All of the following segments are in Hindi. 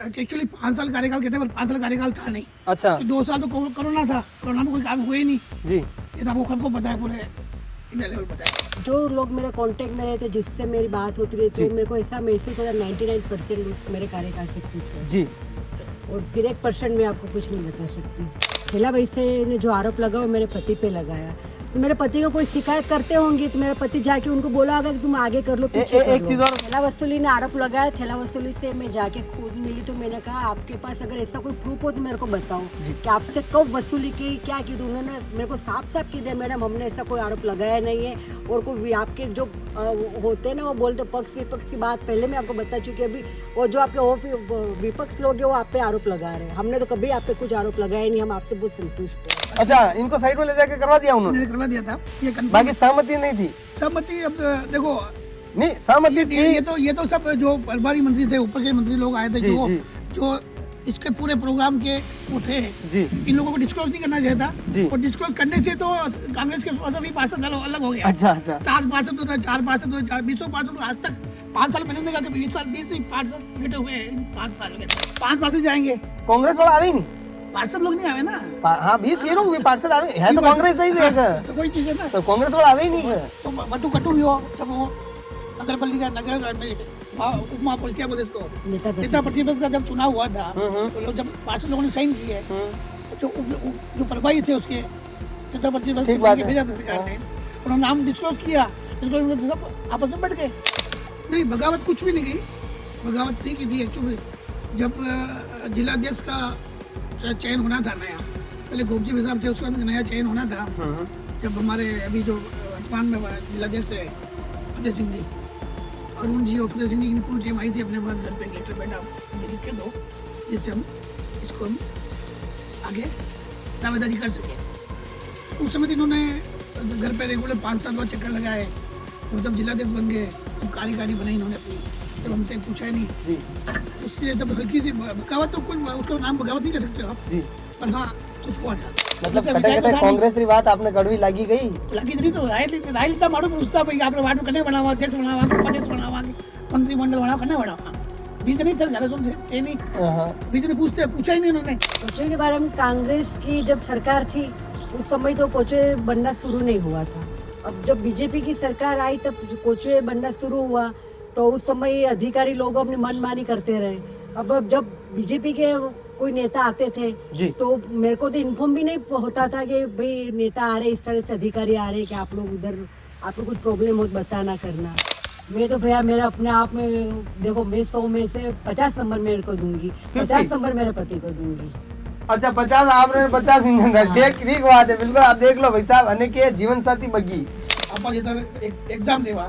एक्चुअली 5 साल कार्यकाल कहते हैं, पर 5 साल कार्यकाल था नहीं। अच्छा 2 साल तो कोरोना था, कोरोना में कोई काम हुए ही नहीं। जी। ये तो आपको सबको पता है, पूरे इंडिया लेवल पता है। जो लोग मेरे कांटेक्ट में रहे थे, जिससे मेरी बात होती रही, तो मेरे को ऐसा महसूस होता 99% लोग मेरे कार्यकाल से खुश है जी। और फिर 1% में आपको कुछ नहीं बता सकती। शीला वैसे ने जो आरोप लगा वो मेरे पति पे लगाया, तो मेरे पति को कोई शिकायत करते होंगे तो मेरा पति जाके उनको बोला होगा कि तुम आगे कर लो, पीछे कर एक लो। चीज और, थैला वसूली ने आरोप लगाया, थैला वसूली से मैं जाके खुद मिली तो मैंने कहा आपके पास अगर ऐसा कोई प्रूफ हो तो मेरे को बताओ कि आपसे कब वसूली की, क्या की। तो उन्होंने मेरे को साफ साफ की दिया, मैडम हमने ऐसा कोई आरोप लगाया नहीं है। और कोई आपके जो होते हैं ना, वो बोलते पक्ष विपक्ष की बात पहले मैं आपको बता चुकी, अभी वो जो आपके विपक्ष लोग हैं वो आप पे आरोप लगा रहे हैं। हमने तो कभी आप पे कुछ आरोप लगाया नहीं, हम आपसे बहुत संतुष्ट हैं। अच्छा इनको साइड में ले जाके करवा दिया उन्होंने, करवा दिया था ये बाकी सहमति नहीं थी। सहमति अब देखो, नहीं सहमति ये तो सब जो प्रभारी मंत्री थे, ऊपर के मंत्री लोग आए थे, जी, जो जी। जो इसके पूरे प्रोग्राम के वो थे जी। इन लोगों को डिस्क्लोज नहीं करना चाहिए जी। था, और डिस्क्लोज करने से तो कांग्रेस के सभी पार्षद अलग हो गया। अच्छा अच्छा 4 पार्षद होता है, 4 पार्षद होता है, 20 पार्षद आज तक 5 साल पहले ने कहा कि 20 साल 20 पार्षद बेटे हुए हैं, 5 साल के 5 पार्षद जाएंगे, कांग्रेस वाला आवे ही नहीं। पार्षद लोग नहीं आवे ना। हाँ 20 ये लोग पार्षद आवे है तो कांग्रेस सही है, तो कोई चीज है ना, तो कांग्रेस वाला आवे ही नहीं है। तो बटू कटू भी हो, जब वो नगर पालिका नगर में उपमा क्या बोलते इसको, नेता प्रतिपक्ष का जब चुनाव हुआ था, तो लोग जब पार्षद लोगों ने साइन किए, जो प्रभारी थे उसके नेता प्रतिपक्ष के भेजा था सरकार ने, उन्होंने नाम डिस्क्लोज किया, सब आपस में बैठ गए। नहीं बगावत कुछ भी नहीं की, बगावत नहीं की थी एक्चुअली। जब जिलाध्यक्ष का चयन होना था नया, पहले गोपजी साहब थे, उसका नया चयन होना था। जब हमारे अभी जो वर्तमान में जिलाध्यक्ष है फतेह सिंह जी, अरुण जी और फतेह सिंह जी की पूरी टीम आई थी अपने पास घर पे, गेट पे बैठा मुझे लिख के दो जिससे हम इसको हम आगे दावेदारी कर सके। उस समय इन्होंने घर पे रेगुलर 5 साल बाद चक्कर लगाए, मतलब जिलाध्यक्ष बन गए, कार्यकारी बनाई इन्होंने अपनी, जब हमसे पूछा ही नहीं जी। उससे जब हल्की सी बगावत, तो कुछ उसका नाम बगावत नहीं कर सकते हो आप जी, पर हाँ कुछ हुआ था। मतलब कांग्रेस की बात आपने कड़वी लगी गई, लगी नहीं तो राय मारो पूछता भाई आपने वार्ड में कने बनावा, अध्यक्ष बनावा, उपाध्यक्ष बनावा, मंत्रिमंडल बनावा, कने बनावा, बीच नहीं था ज्यादा तुमसे नहीं, बीच ने पूछा ही नहीं उन्होंने। कोचे के बारे में कांग्रेस की जब सरकार थी उस समय तो कोचे बनना शुरू नहीं हुआ था। अब जब बीजेपी की सरकार आई तब कोचे बनना शुरू हुआ, तो उस समय अधिकारी लोग अपनी मनमानी करते रहे। अब जब बीजेपी के कोई नेता आते थे तो मेरे को तो इन्फॉर्म भी नहीं होता था कि भाई नेता आ रहे, इस तरह से अधिकारी आ रहे कि आप लोग उधर, आप लोग कुछ प्रॉब्लम हो बताना करना। मैं तो भैया मेरा अपने आप में देखो, मैं 100 में से 50 नंबर मेरे को दूंगी, 50 नंबर मेरे पति को दूंगी। अच्छा 50 आपने 50 ठीक बात है, बिल्कुल। आप देख लो भाई साहब, अने के जीवन साथी बगी अपन इधर एक एग्जाम देवा,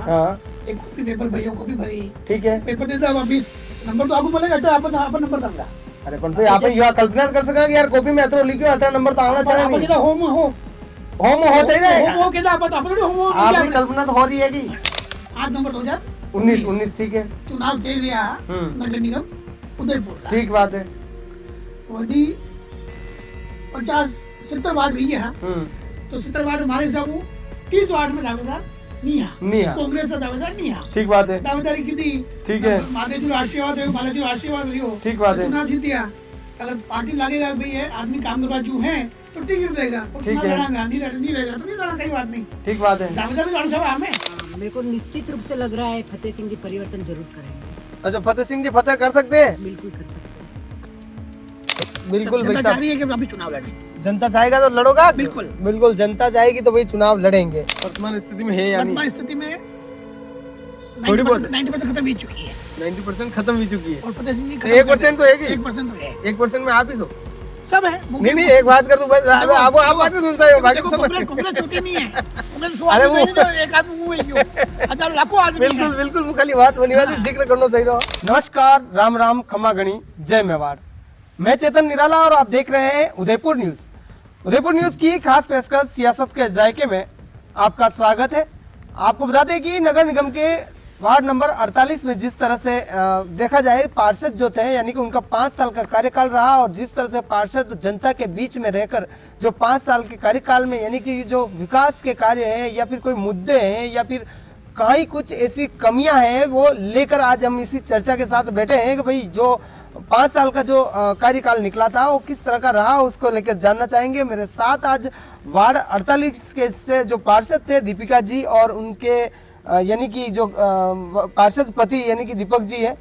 एक कॉपी पेपर भैया कॉपी भरी, ठीक है, पेपर देता हूं, अभी नंबर तो आपको बोलेगा तो अपन नंबर दूंगा। अरे पर तो यहाँ पे यह कल्पना कर सका कि यार कॉपी में इतना लिखो, इतना नंबर तो आना चाहिए। आप किधर होम हो चाहिए, होम हो किधर अपन अपन होम हो, आपकी कल्पना तो हो रही है कि 8 नंबर 2019 ठीक है, चुनाव चल रहा नगर निगम उदयपुर, ठीक बात है। वही 50-70 वार्ड भी है, तो 70 वार्ड हमारे हिसाब 30 वार्ड में दावेदार नहीं है, कांग्रेस का दावेदार नहीं है, ठीक बात है। दावेदारी की थी, ठीक है, महादेव आशीर्वाद है, बालाजी आशीर्वाद लियो, ठीक बात है, चुनाव जीत दिया। अगर पार्टी लगेगा भाई है आदमी काम करवा जो है तो टिकट देगा, ठीक है, नहीं रहेगा तो नहीं लड़ा, कई बात नहीं, ठीक बात है। दावेदार भी सब हमें, मेरे को निश्चित रूप से लग रहा है फतेह सिंह जी परिवर्तन जरूर करेंगे। अच्छा फतेह सिंह जी फतेह कर सकते हैं, बिल्कुल कर सकते हैं, बिल्कुल। जनता चाह रही है कि अभी चुनाव लड़े, जनता चाहेगा तो लड़ोगा, बिल्कुल बिल्कुल। जनता चाहेगी तो भाई चुनाव लड़ेंगे। वर्तमान स्थिति में है, वर्तमान स्थिति में 90% खत्म हो चुकी है, 90% खत्म हो चुकी है, और फतेह सिंह जी 1% तो है, 1% तो है, 1% में आप ही सो सब है। नहीं एक बात कर दूं, आप बातें सुन सकते हो, बाकी सब छोटी नहीं है। अरे वो एक आदमी मुंह में क्यों, हजारों लाखों आदमी, बिल्कुल बिल्कुल खाली बात बनी बात जिक्र करना सही रहो। नमस्कार, राम राम, खमा गणी, जय मेवाड़। मैं चेतन निराला और आप देख रहे हैं उदयपुर न्यूज। उदयपुर न्यूज की खास पेशकश सियासत के जायके में आपका स्वागत है। आपको बता दें कि नगर निगम के वार्ड नंबर 48 में जिस तरह से देखा जाए पार्षद जो थे, यानी कि उनका 5 साल का कार्यकाल रहा, और जिस तरह से पार्षद जनता के बीच में रहकर जो 5 साल के कार्यकाल में यानी कि जो विकास के कार्य है या फिर कोई मुद्दे हैं या फिर कहीं कुछ ऐसी कमियां हैं वो लेकर आज हम इसी चर्चा के साथ बैठे हैं कि भाई जो 5 साल का जो कार्यकाल निकला था वो किस तरह का रहा उसको लेकर जानना चाहेंगे। मेरे साथ आज वार्ड 48 के से जो पार्षद थे दीपिका जी और उनके यानी कि जो पार्षद पति यानी कि दीपक जी है।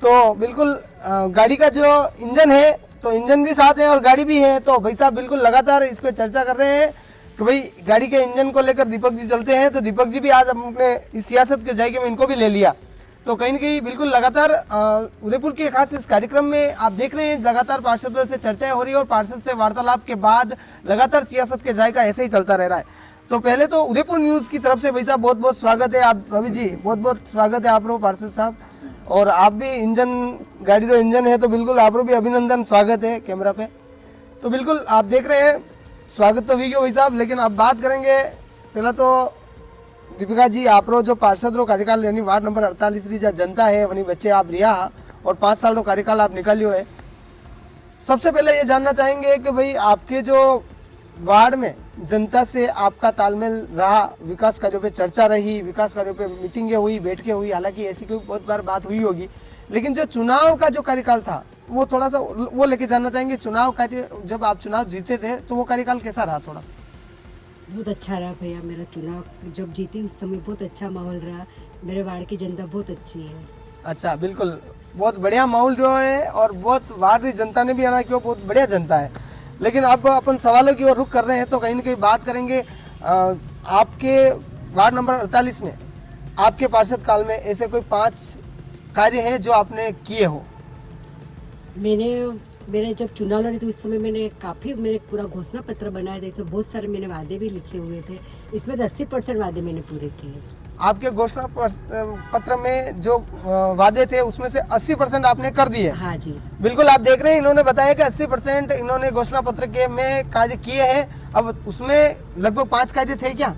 तो बिल्कुल गाड़ी का जो इंजन है तो इंजन भी साथ है और गाड़ी भी है। तो भाई साहब बिल्कुल लगातार इस पे चर्चा कर रहे हैं कि भाई गाड़ी के इंजन को लेकर दीपक जी चलते हैं। तो दीपक जी भी आज अपने इस सियासत के जायके में इनको भी ले लिया। तो कहीं न कहीं बिल्कुल लगातार उदयपुर के खास इस कार्यक्रम में आप देख रहे हैं लगातार पार्षदों से चर्चाएं हो रही है और पार्षद से वार्तालाप के बाद लगातार सियासत के जायका ऐसे ही चलता रह रहा है। तो पहले तो उदयपुर न्यूज की तरफ से भाई साहब बहुत बहुत स्वागत है। आप भाभी जी बहुत बहुत स्वागत है आप लोग पार्षद साहब, और आप भी इंजन गाड़ी जो इंजन है तो बिल्कुल आप लोग भी अभिनंदन स्वागत है कैमरा पे। तो बिल्कुल आप देख रहे हैं स्वागत तो भी भाई साहब, लेकिन अब बात करेंगे पहला तो दीपिका जी आप रो जो पार्षद रो कार्यकाल यानी वार्ड नंबर 48 री जो जनता है वनी बच्चे आप रिया और 5 साल रो कार्यकाल आप निकालियो है। सबसे पहले ये जानना चाहेंगे कि भाई आपके जो वार्ड में जनता से आपका तालमेल रहा, विकास कार्यों पे चर्चा रही, विकास कार्यों पे मीटिंगें हुई, बैठकें हुई, हालांकि ऐसी कोई बहुत बार बात हुई होगी, लेकिन जो चुनाव का जो कार्यकाल था वो थोड़ा सा वो लेके जानना चाहेंगे। चुनाव कार्य जब आप चुनाव जीते थे तो वो कार्यकाल कैसा रहा? थोड़ा बहुत अच्छा रहा भैया, मेरा चुनाव जब जीती उस समय बहुत अच्छा माहौल रहा। मेरे वार्ड की जनता बहुत अच्छी है। अच्छा, बिल्कुल बहुत बढ़िया माहौल जो है और बहुत वार्ड की जनता ने भी आना कि वो बहुत बढ़िया जनता है। लेकिन अब अपन सवालों की ओर रुख कर रहे हैं तो कहीं ना कहीं बात करेंगे आपके वार्ड नंबर 48 में आपके पार्षद काल में ऐसे कोई 5 कार्य हैं जो आपने किए हो? मेरे जब चुनाव लड़े तो उस समय मैंने काफ़ी मेरे पूरा घोषणा पत्र बनाया था। इसमें बहुत सारे मैंने वादे भी लिखे हुए थे। इसमें 80% वादे मैंने पूरे किए। आपके घोषणा पत्र में जो वादे थे उसमें से 80% आपने कर दिए? हाँ जी बिल्कुल। आप देख रहे हैं इन्होंने बताया कि 80% इन्होंने घोषणा पत्र के में कार्य किए हैं। अब उसमें लगभग 5 कार्य थे क्या?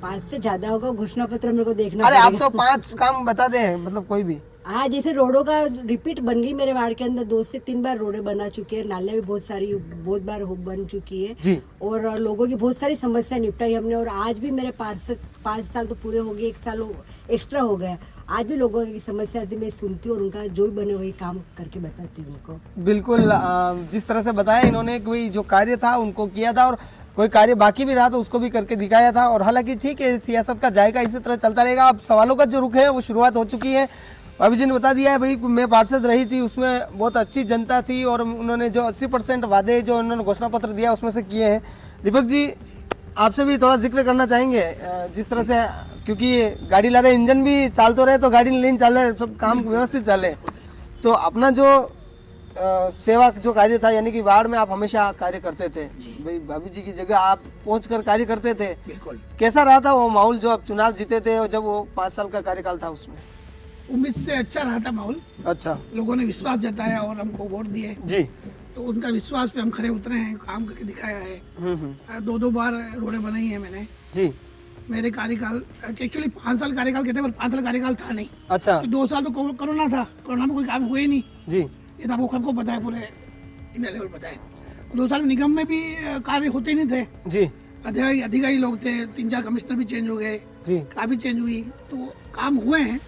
5 से ज्यादा होगा, घोषणा पत्र मेरे को देखना अरे आप पड़ेगा। तो 5 काम बता दें, मतलब कोई भी। हाँ, जैसे रोडों का रिपीट बन गई मेरे वार्ड के अंदर 2 से 3 बार रोडें बना चुकी है। नाले भी बहुत बार बन चुकी है जी। और लोगों की बहुत सारी समस्या निपटाई हमने। और आज भी मेरे पार्षद 5 साल तो पूरे हो गए, 1 साल एक्स्ट्रा हो गया। आज भी लोगों की समस्या आती मैं सुनती हूँ और उनका जो भी बने वही काम करके बताती हूँ उनको। बिल्कुल जिस तरह से बताया इन्होंने कोई जो कार्य था उनको किया था और कोई कार्य बाकी भी रहा तो उसको भी करके दिखाया था। और हालांकि ठीक है, सियासत का जायका इसी तरह चलता रहेगा। अब सवालों का जो रुख है वो शुरुआत हो चुकी है। अभी जी ने बता दिया है भाई मैं पार्षद रही थी, उसमें बहुत अच्छी जनता थी और उन्होंने जो 80% वादे जो उन्होंने घोषणा पत्र दिया उसमें से किए हैं। दीपक जी आपसे भी थोड़ा जिक्र करना चाहेंगे जिस तरह से, क्योंकि गाड़ी ला रहे इंजन भी चाल तो रहे तो गाड़ी लेन चल रहे, सब काम व्यवस्थित चले, तो अपना जो सेवा जो कार्य था यानी कि वार्ड में आप हमेशा कार्य करते थे, भाई भाभी जी की जगह आप पहुंचकर कार्य करते थे। बिल्कुल। कैसा रहा था वो माहौल जो आप चुनाव जीते थे और जब वो 5 साल का कार्यकाल था उसमें? उम्मीद से अच्छा रहा था माहौल। अच्छा, लोगों ने विश्वास जताया और हमको वोट दिए जी। तो उनका विश्वास पे हम खरे उतरे हैं, काम करके दिखाया है। 2 बार रोडें बनाई है मैंने जी। मेरे कार्यकाल। एक्चुअली 5 साल कार्यकाल कहते हैं पर 5 साल कार्यकाल था नहीं। अच्छा। 2 साल तो कोरोना था, कोरोना में कोई काम हुए ही नहीं जी। ये तो आपको सबको पता है, पूरे इंडिया लेवल पता है। 2 साल में निगम में भी कार्य होते नहीं थे जी। अधिकारी लोग थे, 3-4 कमिश्नर भी चेंज हो गए, जी। काफी चेंज हुई तो काम हुए हैं।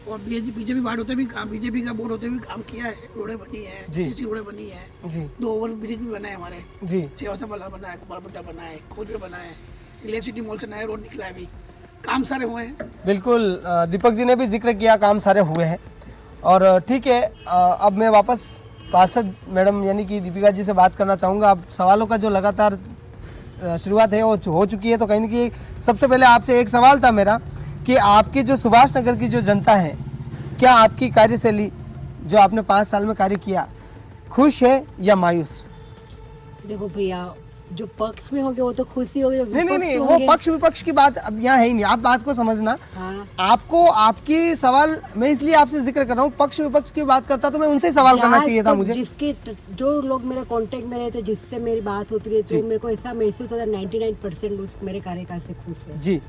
और बीजेपी वार्ड होते भी काम, बीजेपी का बोर्ड होते भी काम किया है। रोडें बनी है, सीसी रोडें बनी है जी। 2 ओवर ब्रिज भी बना है हमारे जी। सेवा सभा बना है, कुमारपट्टा बना है, खोजवे बना है, इलेक्ट्रिसिटी मॉल से नया रोड निकला है, अभी काम सारे हुए हैं। बिल्कुल दीपक जी ने भी जिक्र किया काम सारे हुए हैं। और ठीक है, अब मैं वापस पार्षद मैडम यानी कि दीपिका जी से बात करना चाहूँगा। अब सवालों का जो लगातार शुरुआत है वो हो चुकी है, तो कहीं ना कहीं सबसे पहले आपसे एक सवाल था मेरा कि आपकी जो सुभाष नगर की जो जनता है, क्या आपकी कार्यशैली जो आपने 5 साल में कार्य किया खुश है या मायूस? देखो भैया, जो पक्ष में होंगे वो तो खुशी होगी, नहीं, वो पक्ष विपक्ष की बात अब यहाँ है ही नहीं। आप बात को समझना। हाँ। आपको आपकी सवाल मैं इसलिए आपसे जिक्र कर रहा हूँ, पक्ष विपक्ष की बात करता तो मैं उनसे ही सवाल करना चाहिए था मुझे। जिसके जो लोग मेरे कांटेक्ट में रहते, जिससे मेरी बात होती रही, तो मेरे को ऐसा महसूस होता है 99% उस मेरे कार्यकाल से खुश है जी।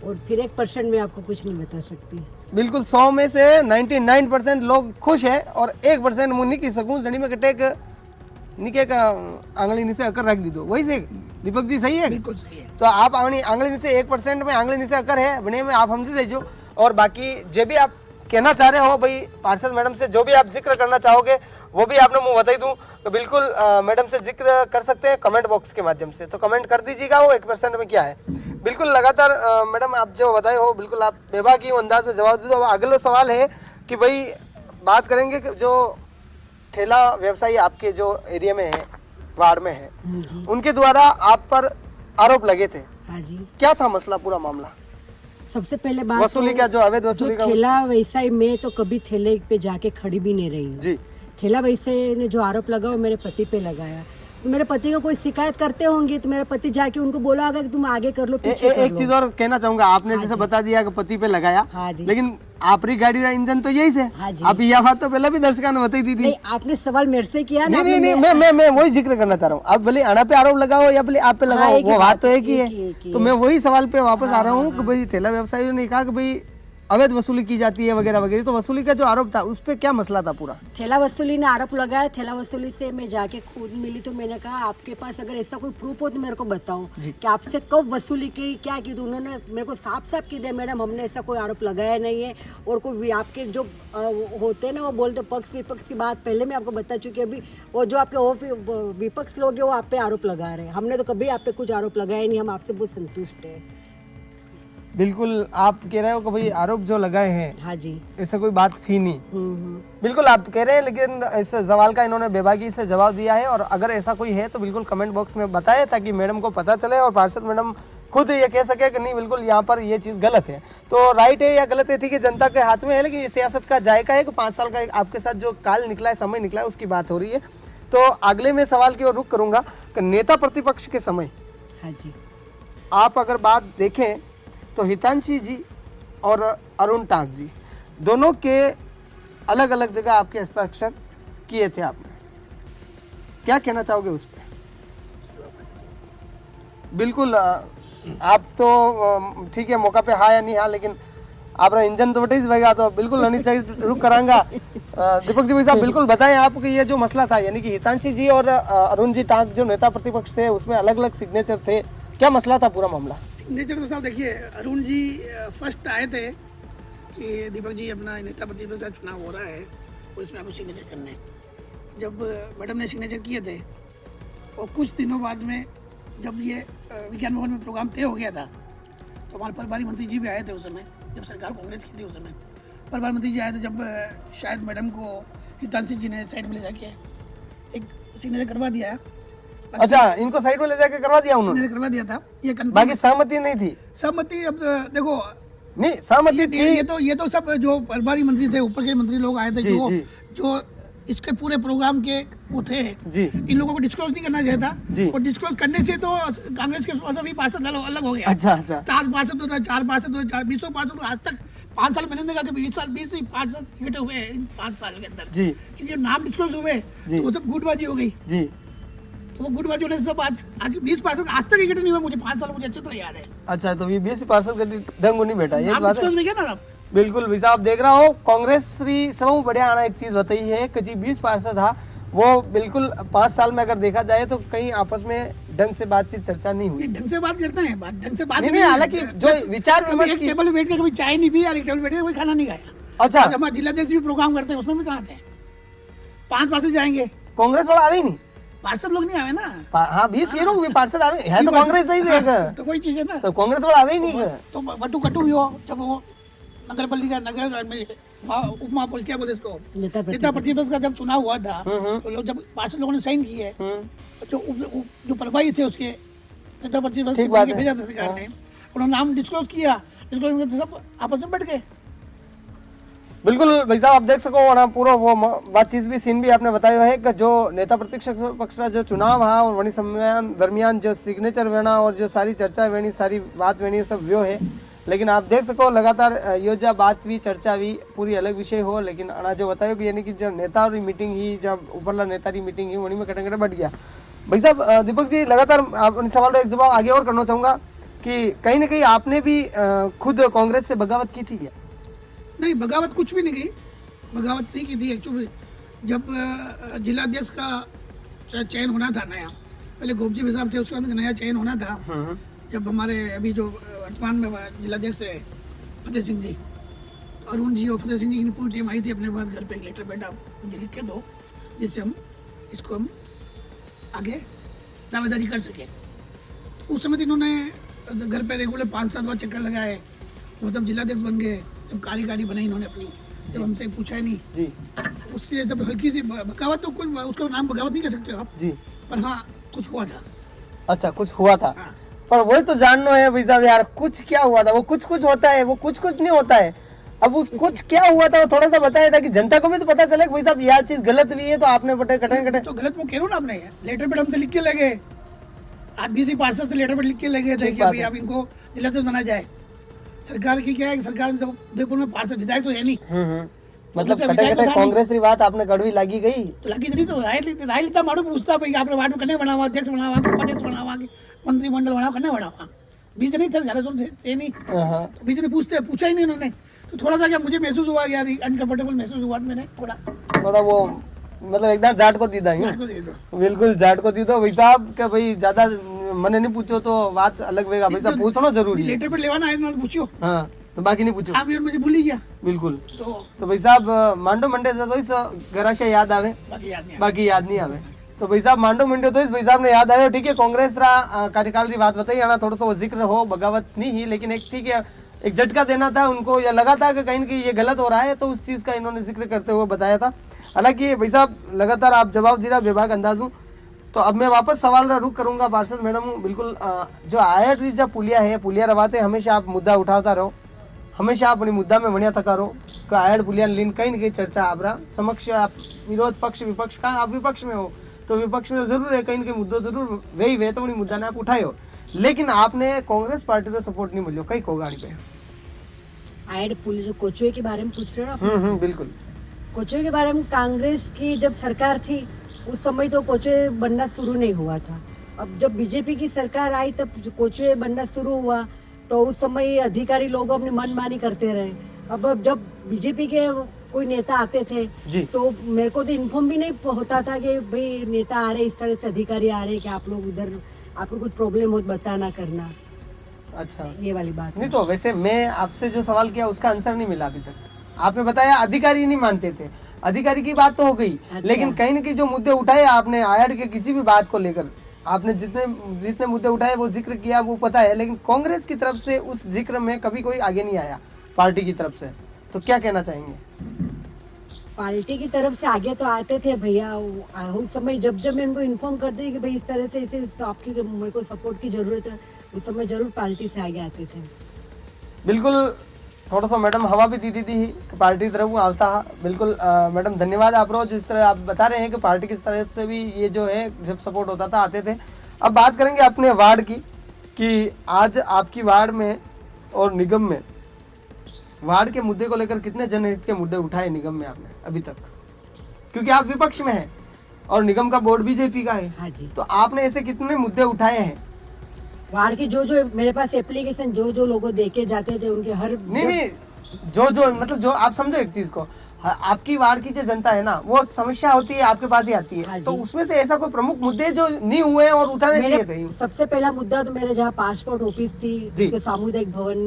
और फिर 1% में आपको कुछ नहीं बता सकती। बिल्कुल 100 में से 99% लोग खुश है और 1% मुंह नहीं की सकूं जनी में कटेक निके का आंगली नीचे अकर रख दी दो, वही से दीपक जी सही है? बिल्कुल सही है। तो आप आंगली नीचे 1% में आंगली नीचे अकर है बने में आप हमसे दीजो और बाकी जे भी आप कहना चाह रहे हो भाई पार्षद मैडम से, जो भी आप जिक्र करना चाहोगे वो भी आपने मुंह बता ही दूं तो बिल्कुल मैडम से जिक्र कर सकते हैं कमेंट बॉक्स के माध्यम से, तो कमेंट कर दीजिएगा वो 1% में क्या है। बिल्कुल लगातार मैडम आप जो बताए हो बिल्कुल आप बेबाकी अंदाज में जवाब दे दो। अगला सवाल है कि भाई बात करेंगे कि जो ठेला व्यवसायी आपके जो एरिया में है, वार्ड में है, जी उनके द्वारा आप पर आरोप लगे थे, हाँ जी। क्या था मसला, पूरा मामला? सबसे पहले बात वसूली क्या, जो अवैध जो वसूली का? ठेला व्यवसायी में तो कभी ठेले पे जाके खड़ी भी नहीं रही हूँ। जी ठेला व्यवसायी ने जो आरोप लगा वो मेरे पति पे लगाया। तो मेरे पति को कोई शिकायत करते होंगे तो मेरा पति जाके उनको बोला होगा कि तुम आगे कर लो पीछे कर एक लो। चीज और कहना चाहूंगा, आपने हाँ जैसे जी। बता दिया कि पति पे लगाया, हाँ जी। लेकिन आपरी गाड़ी का इंजन तो यही से। हाँ जी। आप यह बात तो पहले भी दर्शकों ने बताई दी थी। नहीं आपने सवाल मेरे से किया ना। नहीं नहीं आपने नहीं, मैं वही जिक्र करना चाह रहा हूँ। आप भले अना पे आरोप लगाओ या भले आप पे लगाओ, एक ही वो बात तो बात एक ही है, एक है। ही तो मैं वही सवाल पे वापस आ रहा हूँ कि भाई ठेला व्यवसायियों ने कहा कि भाई अवैध वसूली की जाती है वगैरह वगैरह, तो वसूली का जो आरोप था उस पे क्या मसला था पूरा? ठेला वसूली ने आरोप लगाया। ठेला वसूली से मैं जाके खुद मिली तो मैंने कहा आपके पास अगर ऐसा कोई प्रूफ हो तो मेरे को बताओ कि आपसे कब वसूली की, क्या की। तो उन्होंने मेरे को साफ साफ की दिया मैडम हमने ऐसा कोई आरोप लगाया नहीं है। और कोई आपके जो होते हैं ना वो बोलते पक्ष विपक्ष की बात पहले मैं आपको बता चुकी अभी, वो जो आपके विपक्ष लोग हैं वो आप पे आरोप लगा रहे हैं। हमने तो कभी आप पे कुछ आरोप लगाया नहीं, हम आपसे बहुत संतुष्ट है। बिल्कुल आप कह रहे हो कि भाई आरोप जो लगाए हैं हाँ जी। ऐसा कोई बात थी नहीं। हम्म। बिल्कुल आप कह रहे हैं, लेकिन इस सवाल का इन्होंने बेबाकी से जवाब दिया है, और अगर ऐसा कोई है तो बिल्कुल कमेंट बॉक्स में बताएं ताकि मैडम को पता चले और पार्षद मैडम खुद ये कह सके कि नहीं बिल्कुल यहाँ पर ये चीज़ गलत है। तो राइट है या गलत है ठीक है, जनता के हाथ में है, लेकिन ये सियासत का जायका है कि 5 साल का आपके साथ जो काल निकला है, समय निकला है, उसकी बात हो रही है। तो अगले में सवाल की ओर रुख करूंगा कि नेता प्रतिपक्ष के समय हाँ जी। आप अगर बात देखें तो हितांशी जी और अरुण टाक जी दोनों के अलग अलग जगह आपके हस्ताक्षर किए थे आपने, क्या कहना चाहोगे उस पर? बिल्कुल आप तो ठीक है मौका पे हाँ या नहीं हाँ, लेकिन आप इंजन तो बटे भाई तो बिल्कुल नहीं चाहिए, रुक करांगा। दीपक जी भाई साहब बिल्कुल बताएं आप कि ये जो मसला था, यानी कि हितांशी जी और अरुण जी टाक जो नेता प्रतिपक्ष थे उसमें अलग अलग सिग्नेचर थे, क्या मसला था पूरा मामला? सिग्नेचर तो साहब देखिए, अरुण जी फर्स्ट आए थे कि दीपक जी अपना नेता प्रतिपक्ष का चुनाव हो रहा है तो इसमें आपको सिग्नेचर करने हैं। जब मैडम ने सिग्नेचर किए थे और कुछ दिनों बाद में जब ये विज्ञान भवन में प्रोग्राम तय हो गया था तो हमारे प्रभारी मंत्री जी भी आए थे उस समय, जब सरकार कांग्रेस की थी उस समय प्रभारी मंत्री जी आए थे। जब शायद मैडम को हितांशी जी ने साइड में ले जाके एक सिग्नेचर करवा दिया। अच्छा, इनको साइड में ले जाके करवा दिया उन्होंने? करवा दिया था ये बाकी सहमति नहीं थी? सहमति अब देखो नहीं सहमति थी। ये तो सब जो प्रभारी मंत्री थे, ऊपर के मंत्री लोग आए थे जी, जो जी। जो इसके पूरे प्रोग्राम के वो थे जी। इन लोगों को डिस्क्लोज नहीं करना चाहिए था जी। और डिस्क्लोज करने से तो कांग्रेस के सभी पार्षद अलग हो गया। अच्छा अच्छा। 4 पार्षद 4 पार्षद 20 पार्षद आज तक 5 साल मैंने देखा कि 20 साल 20 नहीं पार्षद इकट्ठे हुए हैं इन 5 साल के अंदर जी। इनके नाम डिस्क्लोज हुए जी। तो वो सब गुटबाजी हो गई। जी। तो वो गुटबाजी होने से सब आज 20 पार्षद आज तक इकट्ठे नहीं हुए। मुझे 5 साल मुझे अच्छी तरह याद है। अच्छा, तो ये 20 पार्षद का दंग नहीं बैठा, ये नाम बात है। डिस्क्लोज नहीं किया ना आप। बिल्कुल भाई साहब देख रहा हो, कांग्रेस श्री समूह बढ़िया आना एक चीज बताई है कि जी 20 पार्षद था वो बिल्कुल 5 साल में अगर देखा जाए तो कहीं आपस में ढंग से बातचीत चर्चा नहीं हुई। ढंग से बात करते हैं, ढंग से बात नहीं, हालांकि जो विचार कभी विमर्श एक की। टेबल में बैठ के कभी चाय नहीं पी और एक टेबल बैठ के कोई खाना नहीं खाया। अच्छा, आज हमारे जिलाध्यक्ष भी प्रोग्राम करते हैं उसमें भी कहाँ थे? 5 पार्षद जाएंगे, कांग्रेस वाला आवे ही नहीं। पार्षद लोग नहीं आवे ना। हाँ 20 ये लोग भी पार्षद आवे है तो कांग्रेस सही है, तो कोई चीज है ना। तो कांग्रेस वाला आवे ही नहीं। तो बटू कटू भी हो जब वो नगर पालिका नगर में उपमा क्या बोलते इसको नेता प्रतिपक्ष का जब चुनाव हुआ था तो लोग जब पार्षद लोगों ने साइन किए जो प्रभारी थे उसके नेता प्रतिपक्ष ठीक बात है। भेजा था सरकार ने, उन्होंने नाम डिस्क्लोज किया, डिस्क्लोज सब आपस में बैठ गए। बिल्कुल भाई साहब आप देख सको और पूरा वो बातचीत भी सीन भी आपने बताया है कि जो नेता प्रतिपक्ष पक्ष का जो चुनाव है और वही सम्मेलन दरमियान जो सिग्नेचर वेना और जो सारी चर्चा वेनी सारी बात वेनी सब व्यो है। लेकिन आप देख सको लगातार योजना बात भी चर्चा भी पूरी अलग विषय हो, लेकिन अना जो बतायो कि यानी कि जब नेता री मीटिंग ही जब ऊपरला नेता री मीटिंग ही वही में कटे बढ़ गया। भाई साहब दीपक जी लगातार अपने सवाल का एक जवाब आगे और करना चाहूंगा कि कहीं ना कहीं आपने भी खुद कांग्रेस से बगावत की थी क्या? नहीं, बगावत कुछ भी नहीं की, बगावत नहीं की थी। एक्चुअली जब जिलाध्यक्ष का चयन होना था नया, पहले गोपजी साहब थे उसके बाद नया चयन होना था। जब हमारे अभी जो वर्तमान में जिलाध्यक्ष है फतेह सिंह जी, तो अरुण जी और फतेह सिंह जी की पूरी टीम आई थी अपने पास घर पे एक लेटर बेटा मुझे लिख के दो जिससे हम इसको हम आगे दावेदारी कर सके। उस समय तो इन्होंने घर पे रेगुलर 5-7 बार चक्कर लगाए, मतलब जिलाध्यक्ष बन गए, जब कार्यकारी बनाई इन्होंने अपनी, जब हमसे पूछा ही नहीं जी उससे जब हल्की सी बगावत, तो कोई उसका नाम बगावत नहीं कह सकते आप जी। पर हाँ कुछ हुआ था। अच्छा, कुछ हुआ था, हाँ। पर वही तो जानना है भाई साहब यार, कुछ क्या हुआ था? वो कुछ कुछ होता है, वो कुछ कुछ नहीं होता है। अब उस कुछ क्या हुआ था वो थोड़ा सा बताया था कि जनता को भी तो पता चले कि भाई साहब यह चीज गलत हुई है, तो आपने बटे कटे कटे तो गलत वो कह रहा हूँ ना, आपने लेटर पेड हमसे लिख के ले गए, आज बीसी पार्षद से लेटर पेड लिख के ले गए थे ठीक कि बात भाई है। अब इनको जिलाध्यक्ष बना जाए। सरकार की क्या है कि सरकार में तो उदयपुर में पार्षद विधायक तो है नहीं, मतलब उनसे कटे विधायक कटे तो था कांग्रेस की बात आपने कड़वी लगी गई। तो लगी नहीं, तो राय लेता मारो पूछता भाई आपने वार्ड में कने बनावा, अध्यक्ष बनावा, उपाध्यक्ष बनावा, मंत्रिमंडल बनावा, कने बनावा, बीच नहीं था, ज्यादा थे नहीं, हाँ, तो बीच ने पूछा ही नहीं उन्होंने। तो थोड़ा सा क्या मुझे महसूस हुआ यार, अनकंफर्टेबल महसूस हुआ मैंने थोड़ा। थोड़ा वो मतलब एकदम जाट को दीदा यूं। आपको दे दो। बिल्कुल जाट को दीदो भाई साहब के भाई, ज्यादा मने नहीं पूछो तो बात अलग वेगा भाई साहब, पूछना जरूरी है। लेटर पे लेवाना आया तो पूछो, हाँ, तो बाकी नहीं पूछो। आप ये मुझे भूल ही गया बिल्कुल। तो तो भाई साहब मांडो मंडे से तो इस घरा से याद आवे, बाकी याद नहीं आया। बाकी याद नहीं आवे। तो भाई साहब मांडो मंडे तो इस भाई साहब ने याद आयो। ठीक है, कांग्रेस रा कार्यकाल की बात बताई, आना थोड़ा सा वो जिक्र हो, बगावत नहीं ही, लेकिन एक ठीक है एक झटका देना था उनको, या लगा था कि कहीं न कहीं ये गलत हो रहा है, तो उस चीज का इन्होंने जिक्र करते हुए बताया था। हालांकि भाई साहब लगातार आप जवाब दे रहा विभाग अंदाज हूँ, तो अब मैं वापस सवाल का रुख करूंगा पार्षद मैडम। बिल्कुल जो आया जो पुलिया है, पुलिया रवाते हमेशा आप मुद्दा उठाता रहो, हमेशा आप अपनी मुद्दा में बढ़िया थका रहो कि आयड पुलिया लीन कहीं न कहीं चर्चा आप रहा समक्ष, आप विरोध पक्ष विपक्ष का, आप विपक्ष में हो तो विपक्ष में जरूर है, कहीं न कहीं मुद्दों जरूर वही वे तो मुद्दा ने आप उठाए हो, लेकिन आपने कांग्रेस पार्टी को सपोर्ट नहीं मिलो कहीं को गाड़ी पे। आयड पुलिस जो कोचुए के बारे में पूछ रहे हो आप? बिल्कुल। कोचुए के बारे में कांग्रेस की जब सरकार थी उस समय तो कोचुए बनना शुरू नहीं हुआ था। अब जब बीजेपी की सरकार आई तब कोचुए बनना शुरू हुआ, तो उस समय अधिकारी लोग अपनी मनमानी करते रहे। अब जब बीजेपी के कोई नेता आते थे जी। तो मेरे को तो इन्फॉर्म भी नहीं होता था कि भाई नेता आ रहे, इस तरह से अधिकारी आ रहे कि आप लोग उधर, आपको कुछ प्रॉब्लम हो बताना करना, अच्छा, ये वाली बात नहीं तो वैसे मैं आपसे जो सवाल किया उसका आंसर नहीं मिला अभी तक। आपने बताया अधिकारी नहीं मानते थे, अधिकारी की बात तो हो गई, अच्छा। लेकिन कहीं न कहीं जो मुद्दे उठाए आपने आयड के किसी भी बात को लेकर, आपने जितने जितने मुद्दे उठाए वो जिक्र किया वो पता है, लेकिन कांग्रेस की तरफ से उस जिक्र में कभी कोई आगे नहीं आया पार्टी की तरफ से, तो क्या कहना चाहेंगे? पार्टी की तरफ से आगे तो आते थे भैया, उस समय जब जब मैं इनको इन्फॉर्म करती कि भाई इस तरह से इसे आपकी मेरे को सपोर्ट की जरूरत है, उस समय जरूर पार्टी से आगे आते थे। बिल्कुल, थोड़ा सा मैडम हवा भी दी थी कि पार्टी की तरफ आता है। बिल्कुल मैडम धन्यवाद आप रो, जिस तरह आप बता रहे हैं कि पार्टी की तरफ से भी ये जो है जब सपोर्ट होता था आते थे। अब बात करेंगे अपने वार्ड की, कि आज आपकी वार्ड में और निगम में वार्ड के मुद्दे को लेकर कितने जनहित के मुद्दे उठाए निगम में आपने अभी तक, क्योंकि आप विपक्ष में हैं और निगम का बोर्ड बीजेपी का है। हाँ जी। तो आपने ऐसे कितने मुद्दे उठाए हैं? वार्ड के जो जो मेरे पास एप्लीकेशन जो लोगों देके जाते थे उनके हर नहीं, जो मतलब जो आप समझो एक चीज को, आपकी वार्ड की जो जनता है ना, वो समस्या होती है आपके पास ही आती है। हाँ तो जी। उसमें से ऐसा कोई प्रमुख मुद्दे जो नहीं हुए और उठाने चाहिए थे? सबसे पहला मुद्दा तो मेरे जहाँ पासपोर्ट ऑफिस थी, जी। उसके सामुदायिक भवन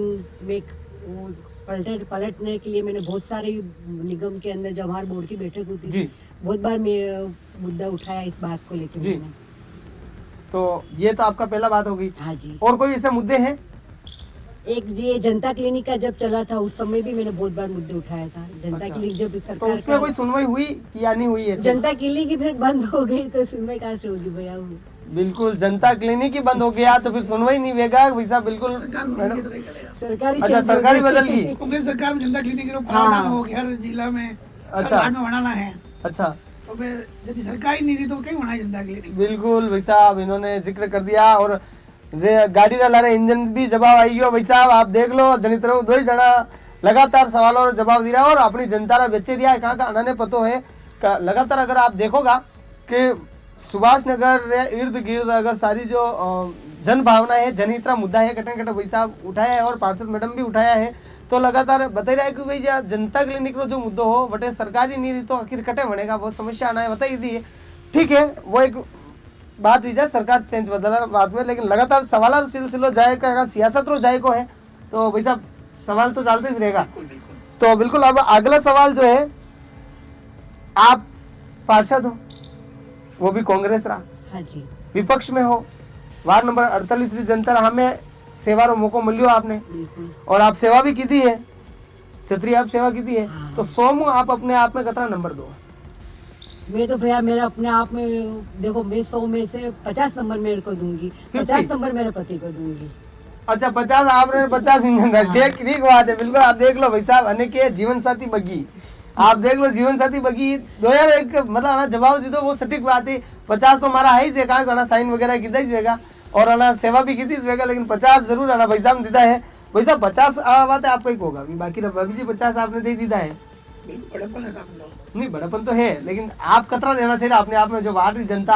में वो पलटने के लिए मैंने बहुत सारे निगम के अंदर जवाहर बोर्ड की बैठक होती जी। थी, बहुत बार मैं मुद्दा उठाया इस बात को लेकर जी। मैंने। तो ये तो आपका पहला बात होगी। हाँ जी। और कोई ऐसे मुद्दे हैं? एक ये जनता क्लिनिक का जब चला था उस समय भी मैंने बहुत बार मुद्दे उठाया था। जनता अच्छा। क्लिनिक जब तो सरकार उसमें कोई सुनवाई हुई या नहीं हुई? ऐसे जनता क्लिनिक ही फिर बंद हो गई तो सुनवाई कहाँ से होगी भैया? बिल्कुल, जनता क्लिनिक ही बंद हो गया तो फिर सुनवाई नहीं होगा भैया। बिल्कुल सरकार मैडम, उनकी तरह ही करेगा। सरकारी अच्छा चीज़ हो सरकारी गई। बदल गई। कांग्रेस सरकार में जनता क्लिनिक हाँ। प्रावधान हो गया हर जिला में, हर अच्छा। वार्ड में बनाना है, अच्छा, तो फिर यदि सरकार ही नहीं रही तो कहीं होना है जनता क्लिनिक। बिल्कुल भाई साहब इन्होंने जिक्र कर दिया। और गाड़ी ला रहे इंजन भी जवाब आई गयो भाई साहब, आप देख लो जनी तरह दो ही जना लगातार सवालों और जवाब दिया और अपनी जनता रा बेचे दिया है। कहाँ का अनने पतो है लगातार अगर आप देखोगा कि सुभाष नगर इर्द गिर्द अगर सारी जो जन भावना है, जनहित मुद्दा है, कटे कटे भाई साहब उठाया है और पार्षद मैडम भी उठाया है, तो लगातार बता रहा है कि भाई जनता क्लिनिक रो जो मुद्दो हो बटे सरकारी नहीं तो आखिर कटे बनेगा, बहुत समस्या आना है बताई दी है। ठीक है, वो एक बात हुई जाए सरकार चेंज बदला बाद में, लेकिन लगातार सवाल सिलसिलो जाएगा, अगर सियासत रो जाए को है तो भाई साहब सवाल तो चलते ही रहेगा। तो बिल्कुल अब अगला सवाल जो है, आप पार्षद हो, वो भी कांग्रेस रहा, हाँ जी विपक्ष में हो, वार्ड नंबर 48 री जनता हमें सेवा रो मौको मिलियो आपने, बिल्कुल। और आप सेवा भी की दी है, छतरी आप सेवा की दी है। हाँ। तो 100 में आप अपने आप में कितना नंबर दो? मैं तो भैया मेरा अपने आप में देखो, मैं 100 में से 50 नंबर मेरे को दूंगी, 50 नंबर मेरे पति को दूंगी। अच्छा 50 आपने 50 इंजन ठीक ठीक बात है। बिल्कुल आप देख लो भाई साहब, अनेक जीवन साथी बगी, आप देख लो जीवन साथी बगी 2001 मतलब आना जवाब दी दो, वो सटीक बात है। 50 तो हमारा है ही से, कहाँ करना साइन वगैरह की जाएगा और आना सेवा भी की थी इसवेगा, लेकिन 50 जरूर आना भाई साहब दीदा है। भाई साहब 50 बात है आपको एक होगा, बाकी रवि जी 50 आपने दे दीदा है। बड़प्पन है साहब लोग। नहीं बड़ापन तो है, लेकिन आप कतरा देना चाहिए अपने आप में, जो वार्ड की जनता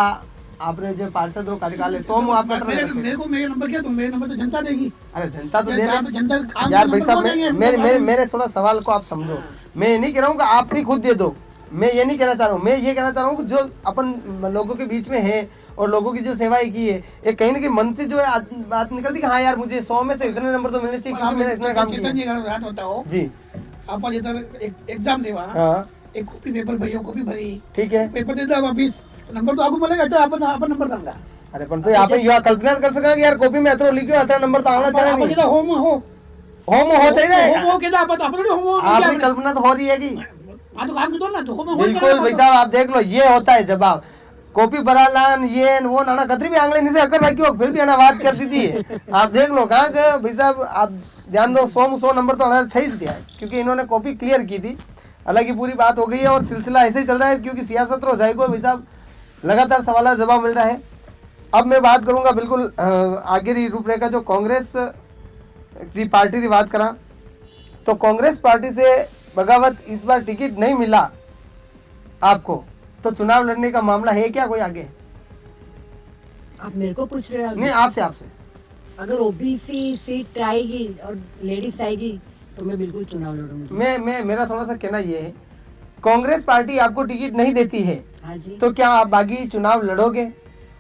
आपने जो पार्षद कार्यकाल है 100 में आप कतरा देना चाहिए? मेरे को मेरा नंबर क्या, तो मेरे नंबर तो जनता देगी। अरे जनता तो दे जहाँ रही पे जनता काम यार नंबर भाई साहब, कौन देंगे? मेरे थोड़ा सवाल को आप समझो। मैं ये नहीं कह रहा हूँ कि आप ही खुद दे दो, मैं ये नहीं कहना चाह रहा हूँ। मैं ये कहना चाह रहा हूँ कि जो अपन लोगों के बीच में है और लोगों की जो सेवाएं की है, ये कहीं ना कहीं मन से जो है बात निकलती कि हाँ यार मुझे 100 में से इतने नंबर तो मिलने चाहिए क्योंकि मैंने इतना काम चेतन जी किया। अगर रात होता हो जी आप एग्जाम देवा, हाँ एक कॉपी पेपर भैया कॉपी भरी, ठीक है। पेपर देता वापिस, नंबर तो आपको मिलेगा, तो आप नंबर दूंगा। अरे पर तो यहाँ पे युवा कल्पना कर सका कि यार कॉपी में इतना लिखो इतना नंबर तो आना चाहिए। आप नहीं जेदा होम हो होम हो चाहिए, होम हो केदा आप थोड़ी होम हो आपकी कल्पना तो हो रही है कि हां तो काम की दो ना, तो होम हो बिल्कुल भाई साहब आप देख लो, ये होता है जब आप कॉपी भरा लान ये वो नाना कतरी भी आंगले नीचे अकर रखी हो फिर भी आना बात कर दी थी। आप देख लो कहाँ के भाई साहब, आप ध्यान दो 100 नंबर तो हमारा सही से दिया है क्योंकि इन्होंने कॉपी क्लियर की थी। हालांकि पूरी बात हो गई है और सिलसिला ऐसे ही चल रहा है क्योंकि सियासत रो जाएगा भाई साहब, लगातार सवाल जवाब मिल रहा है। अब मैं बात करूंगा बिल्कुल आगे की रूपरेखा, जो कांग्रेस की पार्टी की बात करा तो कांग्रेस पार्टी से बगावत इस बार टिकट नहीं मिला आपको, तो चुनाव लड़ने का मामला है क्या कोई आगे? आप मेरे को पूछ रहे हैं? नहीं आपसे अगर ओबीसी सीट आएगी और लेडीज आएगी तो मैं बिल्कुल चुनाव लड़ूंगी। मैं मेरा थोड़ा सा कहना ये है, कांग्रेस पार्टी आपको टिकट नहीं देती है हाँ जी, तो क्या आप बागी चुनाव लड़ोगे?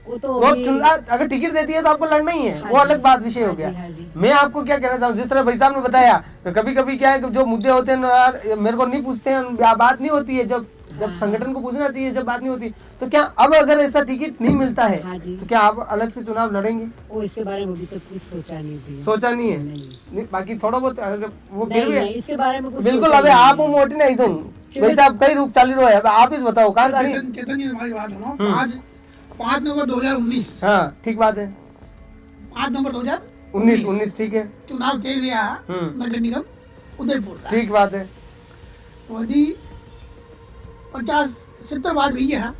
वो तो वो अभी- चुनाव अगर टिकट देती है तो आपको लड़ना ही है, हाँ वो जी, अलग बात विषय हो हाँ जी, गया। हाँ जी। मैं आपको क्या कहना चाहूँ, जिस तरह भाई साहब ने बताया तो कभी कभी क्या है कि जो मुद्दे होते हैं ना यार मेरे को नहीं पूछते हैं, बात नहीं होती है, जब हाँ। संगठन को पूछना चाहिए, जब बात नहीं होती तो क्या अब अगर ऐसा टिकट नहीं मिलता है हाँ जी। तो क्या आप अलग से चुनाव लड़ेंगे? वो इसके बारे में अभी तक कुछ सोचा नहीं भैया। सोचा नहीं है? नहीं। नहीं बाकी थोड़ा बहुत अगर वो फिर नहीं भी नहीं, इसके बारे में कुछ बिल्कुल। सोचा अबे नहीं आप है। मोटी नहीं तुम भाई साहब कई रूप चालू रहो है, अब आप ही बताओ कहाँ कहानी। चेतन जी हमारी बात सुनो। 5 नवंबर 2019, हाँ ठीक बात है, 5 नवंबर 19 ठीक है, चुनाव तय हुआ नगर निगम उदयपुर का। ठीक बात है। वही 50-70 वार्ड भी है,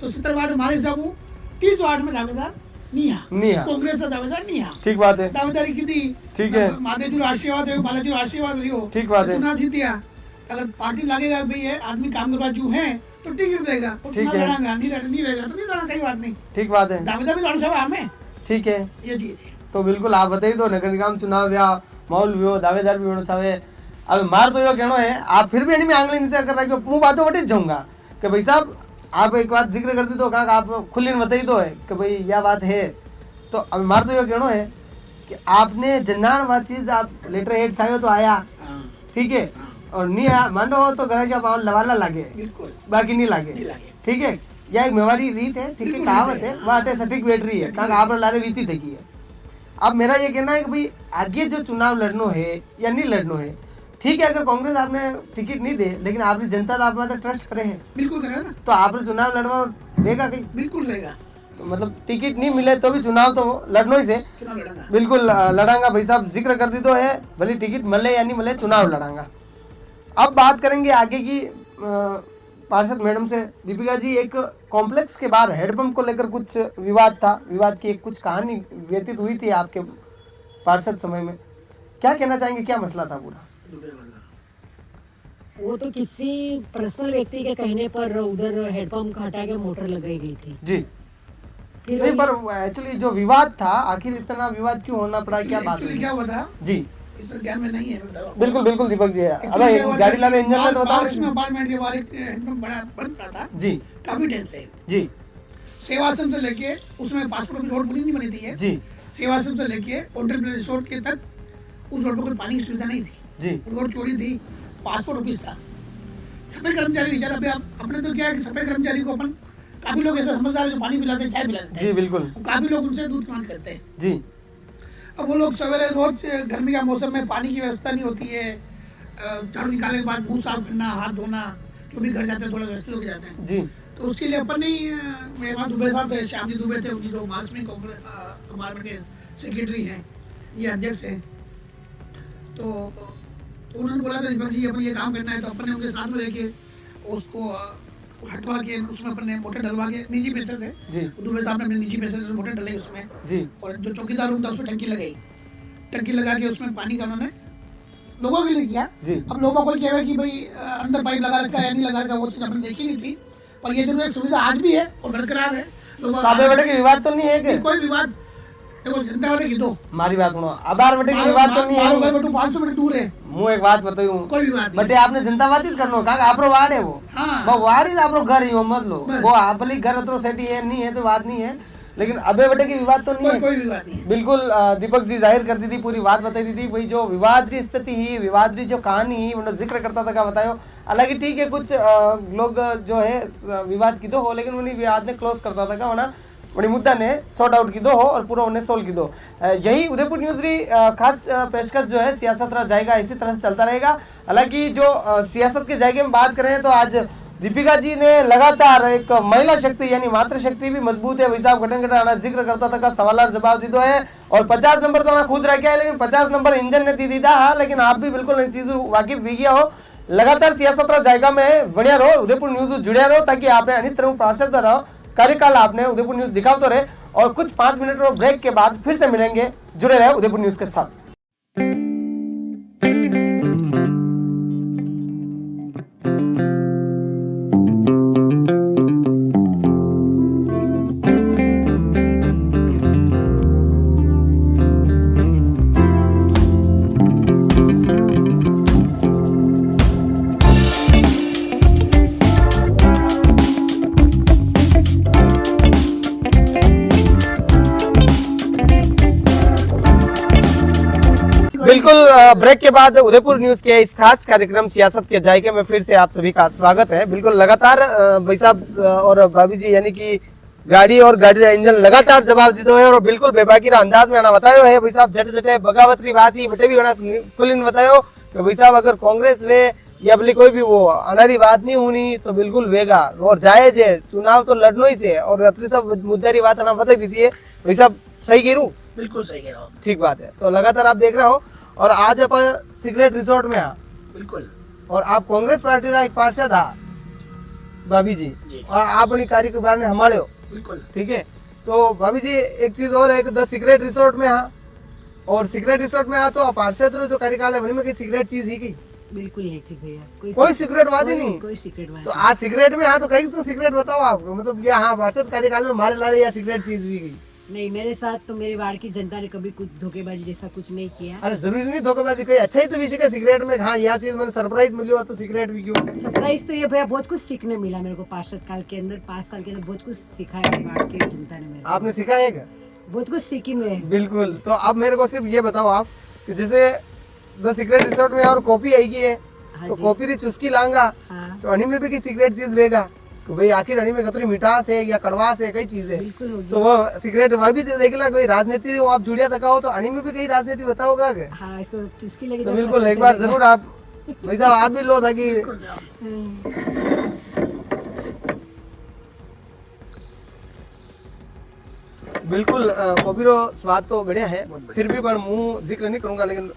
तो 70 वार्ड हमारे हिसाब से 30 वार्ड में दावेदार नहीं है, कांग्रेस का दावेदार नहीं है। ठीक बात है, दावेदारी की थी, ठीक है। महादेव जी आशीर्वाद है, बालाजी आशीर्वाद रही ठीक बात है। चुनाव जीतिया। अगर पार्टी लगेगा भाई ये आदमी काम करवा जो है तो टिकट देगा, और ठीक चुनाव है। लड़ांगा, नहीं रहेगा तो नहीं लड़ा, कई बात नहीं। ठीक बात है, दावेदार भी लड़ सकता हमें, ठीक है। ये चीज है। तो बिल्कुल आप बताइए तो नगर निगम चुनाव या माहौल भी हो, दावेदार भी होना चाहिए। अब मार तो यो कहना है, आप फिर भी एनिमी आंगली नीचे अगर रखो मुंह बातों वटी जाऊंगा कि भाई साहब आप एक बात जिक्र कर दी तो कहा आप खुली बताई तो है कि भाई यह बात है। तो अब मार तो यो कहना है कि आपने जनान बात चीज आप लेटर हेड था तो आया, ठीक है, और नहीं आया मान लो तो घर का माहौल लवाला लागे, बिल्कुल बाकी नहीं लागे, नहीं लागे। ठीक है। यह एक मेवाड़ी रीत है, ठीक है, कहावत है, बात है, सटीक बैठ रही है, कहा आप लारे रीति देखी है। अब मेरा ये कहना है कि भाई आगे जो चुनाव लड़नो है या नहीं लड़नो है, ठीक है, अगर कांग्रेस आपने टिकट नहीं दे लेकिन आपने जनता तो आप में ट्रस्ट करे है बिल्कुल करेगा ना, तो आपने चुनाव लड़वा देगा कहीं, बिल्कुल रहेगा, तो मतलब टिकट नहीं मिले तो भी चुनाव तो लड़नो ही से चुनाव लड़ेगा। बिल्कुल लड़ांगा भाई साहब, जिक्र कर दी तो है, भले टिकट मिले या नहीं मिले चुनाव लड़ांगा। अब बात करेंगे आगे की पार्षद मैडम से। दीपिका जी, एक कॉम्प्लेक्स के बाहर हेडपंप को लेकर कुछ विवाद था, विवाद की एक कुछ कहानी व्यतीत हुई थी आपके पार्षद समय में, क्या कहना चाहेंगे, क्या मसला था पूरा? वो तो किसी पर्सनल व्यक्ति के कहने पर उधर हेडपंप हटा के मोटर लगाई गई थी। जी फिर नहीं, वो- पर एक्चुअली जो विवाद था आखिर इतना विवाद क्यों होना पड़ा, क्या बात Actually हुई? क्या हुआ था, जी इस ज्ञान में नहीं है, मैं बता रहा हूँ। बिल्कुल बिल्कुल दीपक जी, Actually अरे क्या हुआ था गाड़ी लाने कि इंजन में तो बता पास में रहे अपार्टमेंट के बाहर एक हैंडपंप बड़ा बन रहा था, जी काफी टाइम से। जी सेवाश्रम से लेके उसमें पासपोर्ट की रोड नहीं बनी थी है, जी सेवाश्रम से लेके कॉन्टेम्परेरी रिसोर्ट के तक उस रोड पर कोई पानी की सुविधा नहीं थी, जी रोड चौड़ी थी, 500 रुपीज था। सफाई कर्मचारी बेचारा पे अपने तो क्या है कि सफाई कर्मचारी को अपन काफी लोग ऐसे समझदार हैं जो पानी पिलाते हैं, चाय पिलाते हैं। जी बिल्कुल काफी लोग उनसे दूध पान करते हैं। जी। अब वो लोग सवेरे रोज गर्मी का मौसम में पानी की व्यवस्था नहीं होती है, झाड़ू निकालने के बाद मुंह साफ करना, हाथ धोना, जो भी घर जाते हैं थोड़ा व्यवस्थित होकर जाते हैं। जी तो उसके लिए अपन ही मेरे वहाँ दुबे साहब थे, श्याम जी दुबे थे, उनकी जो मार्क्समी कमांड के सेक्रेटरी हैं, ये अध्यक्ष हैं। तो उन्होंने बोला था दीपक जी अपन ये काम करना है, तो अपन ने उनके साथ में रह के उसको हटवा के उसमें अपन ने मोटर डलवा के, निजी प्रेशर थे जी दुबे साहब ने निजी प्रेशर से मोटर डले उसमें, जी और जो चौकीदार रूम था उसमें टंकी लगाई। टंकी लगा के उसमें पानी का उन्होंने लोगों के लिए किया। जी अब लोगों को कह रहा है कि भाई अंदर पाइप लगा रखा है या नहीं लगा रखा, वो चीज़ अपन देखी नहीं थी, पर ये जो सुविधा आज भी है और बरकरार है। लोग ताबे बेटे की विवाद तो नहीं है कि कोई विवाद देखो जनता वाले की दो मारी बात सुनो, आधार बेटे की विवाद तो नहीं मारो घर है। बैठो 500 मीटर दूर है, હું એક વાત બતાવ્યું कोई विवाद नहीं। બટે આપને જનતાવાદી જ કરનો કાકા આપણો વાડ है वो हाँ वो वाड़ ही આપણો घर ही वो मत लो बस। वो आपली घर अतरो सेटी है नहीं है तो बात नहीं है, लेकिन अबे बेटे की विवाद तो नहीं कोई है। कोई विवाद नहीं है। बिल्कुल दीपक जी जाहिर कर दी थी, पूरी बात बताई दी थी भाई, जो विवाद की स्थिति ही विवाद की जो कहानी ही उन्होंने जिक्र करता था, क्या बतायो। हालांकि ठीक है कुछ लोग जो है विवाद की दो हो, लेकिन उन्हें विवाद ने क्लोज करता था क्या होना वही मुद्दा ने सॉर्ट आउट की दो हो और पूरा उन्हें सोल्व की दो। यही उदयपुर न्यूज री खास पेशकश जो है सियासत रहा जाएगा, इसी तरह से चलता रहेगा। हालांकि जो सियासत के जायके में बात करें तो आज दीपिका जी ने लगातार एक महिला शक्ति यानी मातृशक्ति भी मजबूत है, हिसाब घटन घटा जिक्र करता था, सवाल जवाब दीदो है और 50 नंबर तो खुद रखे है, लेकिन 50 नंबर इंजन ने दी था। हाँ, लेकिन आप भी बिल्कुल इन चीज वाकिफ भी गया हो। लगातार सियासत रहा जाएगा में बढ़िया रहो, उदयपुर न्यूज जुड़े रहो, ताकि आपने अनित तरह प्रासद रहो कार्यकाल आपने उदयपुर न्यूज दिखाओ तो रहे। और कुछ 5 मिनट और ब्रेक के बाद फिर से मिलेंगे, जुड़े रहे उदयपुर न्यूज के साथ। बिल्कुल ब्रेक के बाद उदयपुर न्यूज के इस खास कार्यक्रम सियासत के जायके में फिर से आप सभी का स्वागत है। बिल्कुल लगातार भाई साहब और भाभी जी यानी कि गाड़ी और गाड़ी का इंजन लगातार जवाब दीदो है और बिल्कुल बेबाकी अंदाज में आना बतायो है भाई साहब, जटे जटे बगावत की बात ही बटे भी खुलिन बतायो कि भाई साहब अगर कांग्रेस वे या भले कोई भी वो अनारी बात नहीं होनी तो बिल्कुल वेगा और जायज है, चुनाव तो लड़नो ही से और अतरी सब मुद्दारी बात ना बता दी है भाई साहब, सही कह रू बिल्कुल सही कह रहा हूँ। ठीक बात है। तो लगातार आप देख रहे हो और आज अपन सिगरेट रिसोर्ट में आ बिल्कुल और आप कांग्रेस पार्टी का एक पार्षद आ भाभी जी, जी। और आप अपनी कार्य के बारे में हमारे हो, बिल्कुल ठीक है। तो भाभी जी एक चीज और है कि 10 सिगरेट रिसोर्ट में आ और सिगरेट रिसोर्ट में आ तो पार्षद रो जो कार्यकाल है में कहीं सिगरेट चीज ही की बिल्कुल नहीं थी भैया, कोई सिगरेट वादी नहीं। कोई सिगरेट वादी तो आज सिगरेट में आ तो कहीं तो सिगरेट बताओ आपको, मतलब ये हाँ पार्षद कार्यकाल में मारे ला रहे या सिगरेट चीज भी गई नहीं। मेरे साथ तो मेरे वार्ड की जनता ने कभी कुछ धोखेबाजी जैसा कुछ नहीं किया। अरे जरूरी नहीं धोखेबाजी, कोई अच्छा ही तो विषय का सिगरेट में हाँ यह चीज मैंने सरप्राइज मिली हो तो सिगरेट भी क्यों। सरप्राइज तो ये भैया बहुत कुछ सीखने मिला मेरे को, पार्षद काल के अंदर 5 साल के अंदर बहुत कुछ सिखाया मेरे वार्ड की जनता ने मेरे को। आपने सिखाया क्या? बहुत कुछ सीखी मैं। बिल्कुल। तो अब मेरे को सिर्फ ये बताओ आप कि जैसे द सिगरेट रिसोर्ट में और कॉपी आएगी है हाँ तो जी। कॉपी री चुस्की लांगा हाँ तो हनी में भी की सिगरेट चीज लेगा तो भाई आखिर हनी में कतरी मिठास है या कड़वास है, कई चीज है। बिल्कुल होगी। तो वो सिगरेट वह भी देखेला कोई राजनीति हो आप जुड़िया तक हो तो हनी में भी कई राजनीति बताओगा क्या? हाँ इसको चुस्की लगी तो तो बिल्कुल पता एक बार चलेगा। जरूर आप भाई साहब आप भी लो ताकि बिल्कुल कॉफी रो स्वाद तो बढ़िया है, फिर भी पर मुंह जिक्र नहीं करूंगा, लेकिन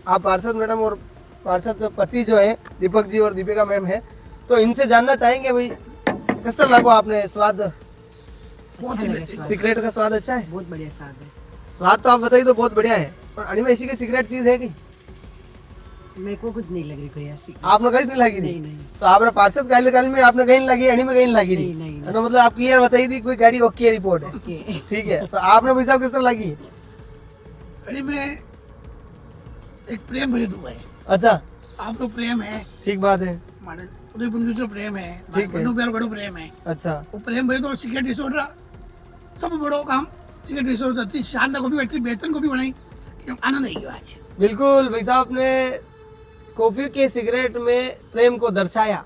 आप पार्षद मैडम और पार्षद पति जो है दीपक जी और दीपिका मैम है तो इनसे जानना चाहेंगे भाई किस तरह लगा आपने स्वाद? बहुत ही बेहतरीन। सिगरेट का स्वाद अच्छा है? बहुत बढ़िया स्वाद है। स्वाद तो आप बताइए तो बहुत बढ़िया है, और अनिमा इसी की सिगरेट चीज है कि मेरे को कुछ नहीं लग रही कोई ऐसी। आपने कहीं नहीं लगी नहीं नहीं तो आपने पार्षद कार्यकाल में आपने कहीं लगी अनी में कहीं लगी नहीं, नहीं। तो मतलब आप क्लियर बताई थी कोई गाड़ी ओके रिपोर्ट है, ओके। ठीक है। तो आपने भाई साहब किस तरह लगी? अरे मैं एक प्रेम भरी दुआ है, अच्छा आप लोग प्रेम है, ठीक बात है, हमारे उदयपुर न्यूज रो प्रेम है, ठीक है। बड़ो प्यार बड़ो प्रेम है, अच्छा वो प्रेम भरी तो सिगरेट रिसोर्ट रहा सब बड़ो काम सिगरेट रिसोर्ट इतनी शानदार को भी इतनी बेहतरीन को भी बनाई कि आनंद आई गया आज। बिल्कुल भाई साहब ने कॉफी के सिगरेट में प्रेम को दर्शाया,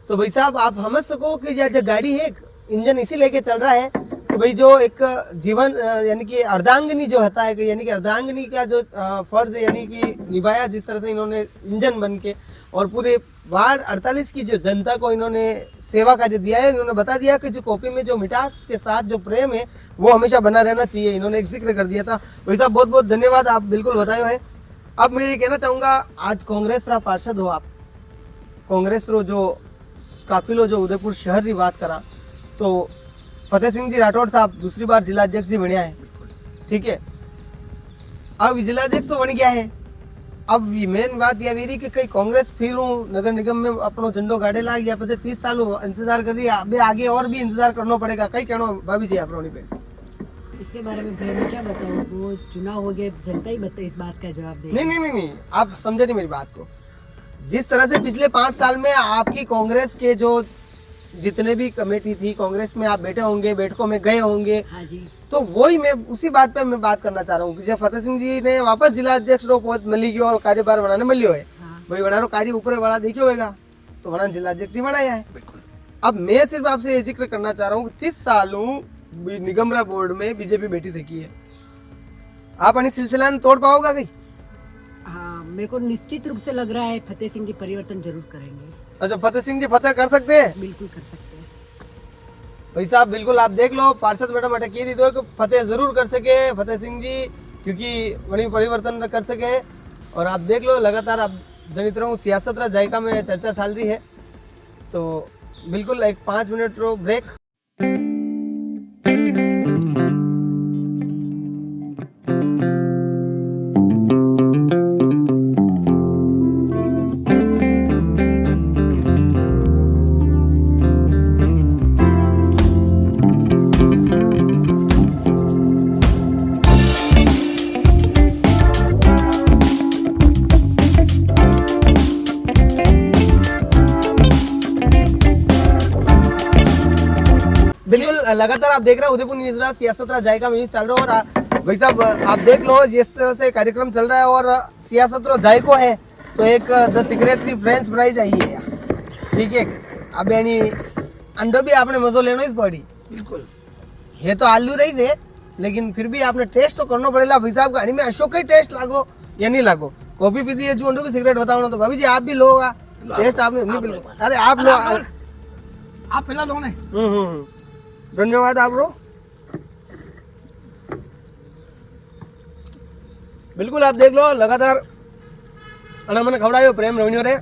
तो भाई साहब आप समझ सको कि जो गाड़ी है इंजन इसी लेके चल रहा है कि भाई जो एक जीवन यानी कि अर्धांगिनी जो होता है कि यानी कि अर्धांगिनी का जो फर्ज यानी कि निभाया जिस तरह से इन्होंने इंजन बन के, और पूरे वार्ड 48 की जो जनता को इन्होंने सेवा कार्य दिया है। इन्होंने बता दिया कि जो कॉफी में जो मिठास के साथ जो प्रेम है वो हमेशा बना रहना चाहिए, इन्होंने एक जिक्र कर दिया था। भाई साहब बहुत बहुत धन्यवाद, आप बिल्कुल बताए है। अब मैं ये कहना चाहूँगा, आज कांग्रेस रा पार्षद हो आप, कांग्रेस रो जो काफिलो जो उदयपुर शहर की बात करा तो फतेह सिंह जी राठौड़ साहब दूसरी बार जिलाध्यक्ष जी बनया है, ठीक है। अब जिलाध्यक्ष तो बन गया है, अब मेन बात यह भी रही कि कई कांग्रेस फिर नगर निगम में अपनो झंडो गाड़े लाग गया, पीछे 30 साल इंतजार कर रही है, अबे आगे और भी इंतजार करना पड़ेगा। कई कहना भाभी जी आप पे इसके बारे में भैया मैं क्या बताऊँ, वो चुनाव हो गए, जनता ही बताए इस बात का जवाब दे। नहीं, आप समझे नहीं मेरी बात को। जिस तरह से पिछले 5 साल में आपकी कांग्रेस के जो जितने भी कमेटी थी कांग्रेस में, आप बैठे होंगे, बैठकों में गए होंगे, हाँ जी, तो वही मैं उसी बात पे मैं बात करना चाह रहा हूँ कि जब फतेह सिंह जी ने वापस जिला अध्यक्ष रो पद मिली गयो और कार्यभार बनाने मिलियो है, भाई बनारो कार्य ऊपर वाला देखियो होगा तो वहां जिला अध्यक्ष जी बनाया है। अब मैं सिर्फ आपसे ये जिक्र करना चाह रहा हूँ कि 30 सालों निगमरा बोर्ड में बीजेपी बैठी थी है, आप अन्य सिलसिला तोड़ पाओगा कहीं? हाँ, मेरे को निश्चित रूप से लग रहा है फतेह सिंह जी परिवर्तन जरूर करेंगे। अच्छा, फतेह सिंह जी फतेह कर सकते हैं? बिल्कुल कर सकते हैं भाई साहब, बिल्कुल आप देख लो, पार्षद बेटा मटे कह दी दो कि फतेह जरूर कर सके फतेह सिंह जी, क्योंकि बड़ी परिवर्तन कर सके। और आप देख लो लगातार आप जनित रहूँ सियासत रा जायका में चर्चा चल रही है, तो बिल्कुल एक 5 मिनट रो ब्रेक। बिल्कुल लगातार आप देख रहे हैं उदयपुर न्यूज़ सियासत रा जायका में चल रहा है। और भाई साहब आप देख लो जिस तरह से कार्यक्रम चल रहा है और सियासत रो जायको है, तो एक द सेक्रेटरी फ्रेंच फ्राइज आई है, ठीक है। अब यानी अंडो भी आपने मजो लेना ही पड़ी, बिल्कुल ये तो आलू रही थे लेकिन फिर भी आपने टेस्ट तो करना पड़ेगा। भाई साहब गाड़ी में अशोक ही टेस्ट लागो या नहीं लागो, कॉफी पीती है जो अंडो भी सिगरेट बताओ, तो भाभी जी आप भी लो टेस्ट, आपने नहीं बिल्कुल, अरे आप लो, आप पहला लो ने। धन्यवाद आप रो। बिल्कुल आप देख लो लगातार अना मैंने खवड़ायो प्रेम रवनियो रे,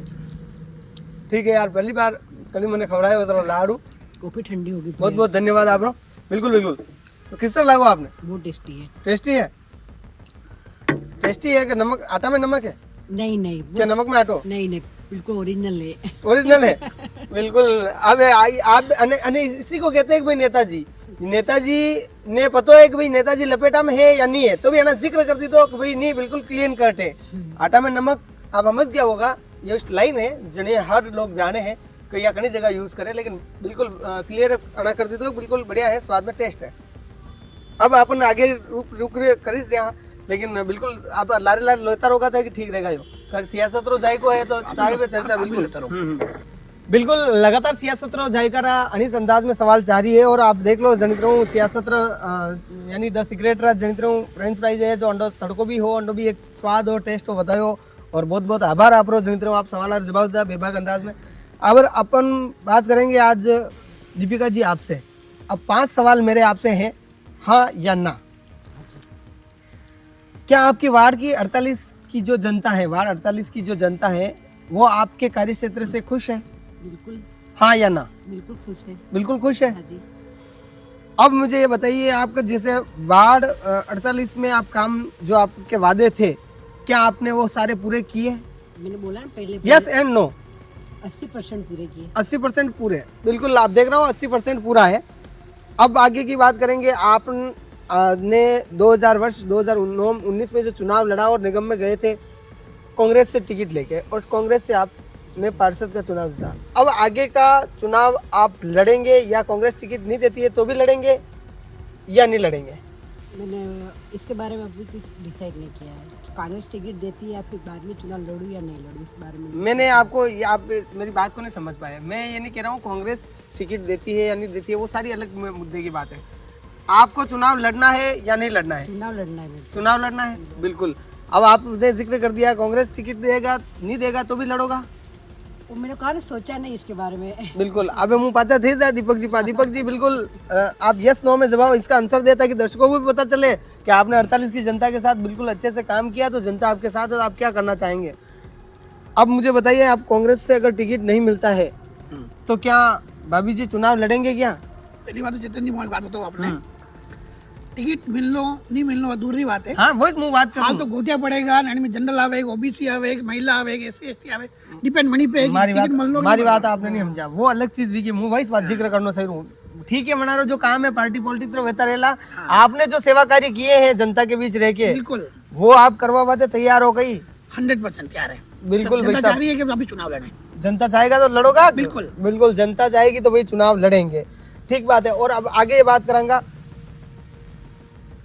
ठीक है यार, पहली बार कभी मैंने खवड़ायो तो लाडू, कॉफी ठंडी होगी। बहुत बहुत धन्यवाद आप रो। बिल्कुल बिल्कुल, तो किस तरह लागो आपने? बहुत टेस्टी है। टेस्टी है? टेस्टी है कि नमक आटा में नमक है? नहीं क्या नमक में आटो? नहीं बिल्कुल ओरिजिनल है। ओरिजिनल है बिल्कुल। अब आप इसी को कहते हैं कि भाई नेताजी ने पता है कि भाई नेताजी लपेटा में है या नहीं है, तो भी है ना जिक्र कर दी तो कि भाई नहीं बिल्कुल क्लीन कट है। आटा में नमक आप समझ गया होगा, ये लाइन है जिन्हें हर लोग जाने हैं कि या कई जगह यूज करे, लेकिन बिल्कुल क्लियर अना कर दी तो बिल्कुल बढ़िया है, स्वाद में टेस्ट है। अब अपन आगे रुक करीस रहा, लेकिन बिल्कुल आप लारे लोता रोगा था कि ठीक रहेगा यो सियासत रो जायको है तो चाहे पे चर्चा बिल्कुल बिल्कुल लगातार सियासत रो जायका रा अनिस अंदाज में सवाल जारी है। और आप देख लो जनित रहूं सियासत रा यानी द सीक्रेट रा जनित रहूं फ्रेंच फ्राइज है जो अंडो तड़को भी हो, अंडो भी एक स्वाद हो, टेस्ट हो बतायो। और बहुत बहुत आभार आप रो जनित रहूं, आप सवाल और जवाब दिया बेबाक अंदाज में। अब अपन बात करेंगे आज दीपिका जी आपसे। अब 5 सवाल मेरे आपसे हैं, हाँ या ना। क्या आपकी वार्ड की 48 की जो जनता है, वार्ड 48 की जो जनता है वो आपके कार्य क्षेत्र से खुश है? बिल्कुल हाँ या ना? बिल्कुल खुश है। बिल्कुल खुश है। हाँ जी। अब मुझे ये बताइए, आपका जैसे वार्ड 48 में आप काम जो आपके वादे थे, क्या आपने वो सारे पूरे किए? मैंने बोला ना पहले, यस एंड नो? 80% पूरे किए। 80% पूरे, बिल्कुल आप देख रहा हो 80% पूरा है। अब आगे की बात करेंगे, आप ने 2019 में जो चुनाव लड़ा और निगम में गए थे कांग्रेस से टिकट लेके, और कांग्रेस से आपने पार्षद का चुनाव जीता। अब आगे का चुनाव आप लड़ेंगे या कांग्रेस टिकट नहीं देती है तो भी लड़ेंगे या नहीं लड़ेंगे? मैंने इसके बारे में अभी कुछ डिसाइड नहीं किया है। कांग्रेस टिकट देती है या फिर बाद में चुनाव लड़ूं या नहीं लड़ूं, इस बारे में मैंने आपको आप मेरी बात को नहीं समझ पाए। मैं ये नहीं कह रहा हूँ कांग्रेस टिकट देती है या नहीं देती है, वो सारी अलग मुद्दे की बात है। आपको चुनाव लड़ना है या नहीं लड़ना है? चुनाव लड़ना है मेरे चुनाव लड़ना है, बिल्कुल। अब आपने जिक्र कर दिया कांग्रेस टिकट देगा नहीं देगा तो भी लड़ोगा, को। मैंने कहा सोचा नहीं इसके बारे में। बिल्कुल। अब मुंह पाचा थे दीपक जी बिल्कुल आप यस नो में जवाब इसका आंसर देता कि दर्शकों को भी पता चले कि आपने 48 की जनता के साथ बिल्कुल अच्छे से काम किया, तो जनता आपके साथ है, तो आप क्या करना चाहेंगे? अब मुझे बताइए, आप कांग्रेस से अगर टिकट नहीं मिलता है तो क्या भाभी जी चुनाव लड़ेंगे क्या? पहली बात तो चेतन जी मुझे बात बताओ आपने, टिकट मिलनो नहीं मिलनो अधूरी बात है। हाँ वही मुंह बात हाँ कर तो गोटिया पड़ेगा, नहीं में जनरल आवे, ओबीसी आवे, महिला आवे, एससी एसटी आवे, डिपेंड मनी पे हमारी बात आपने नहीं समझा, वो अलग चीज भी की मुंह वही बात जिक्र करना सही रहूं। ठीक है मना रहा जो काम है पार्टी पॉलिटिक्स तो बेहतर रहेला। आपने जो सेवा कार्य किए हैं जनता के बीच रह के, बिल्कुल वो आप करवा बाते तैयार हो गई? 100% तैयार है। बिल्कुल जनता भाई चाह साहब, रही है कि अभी चुनाव लड़े। जनता चाहेगा तो लड़ोगा, बिल्कुल। बिल्कुल जनता चाहेगी तो भाई चुनाव लड़ेंगे, ठीक बात है। और अब आगे ये बात करांगा,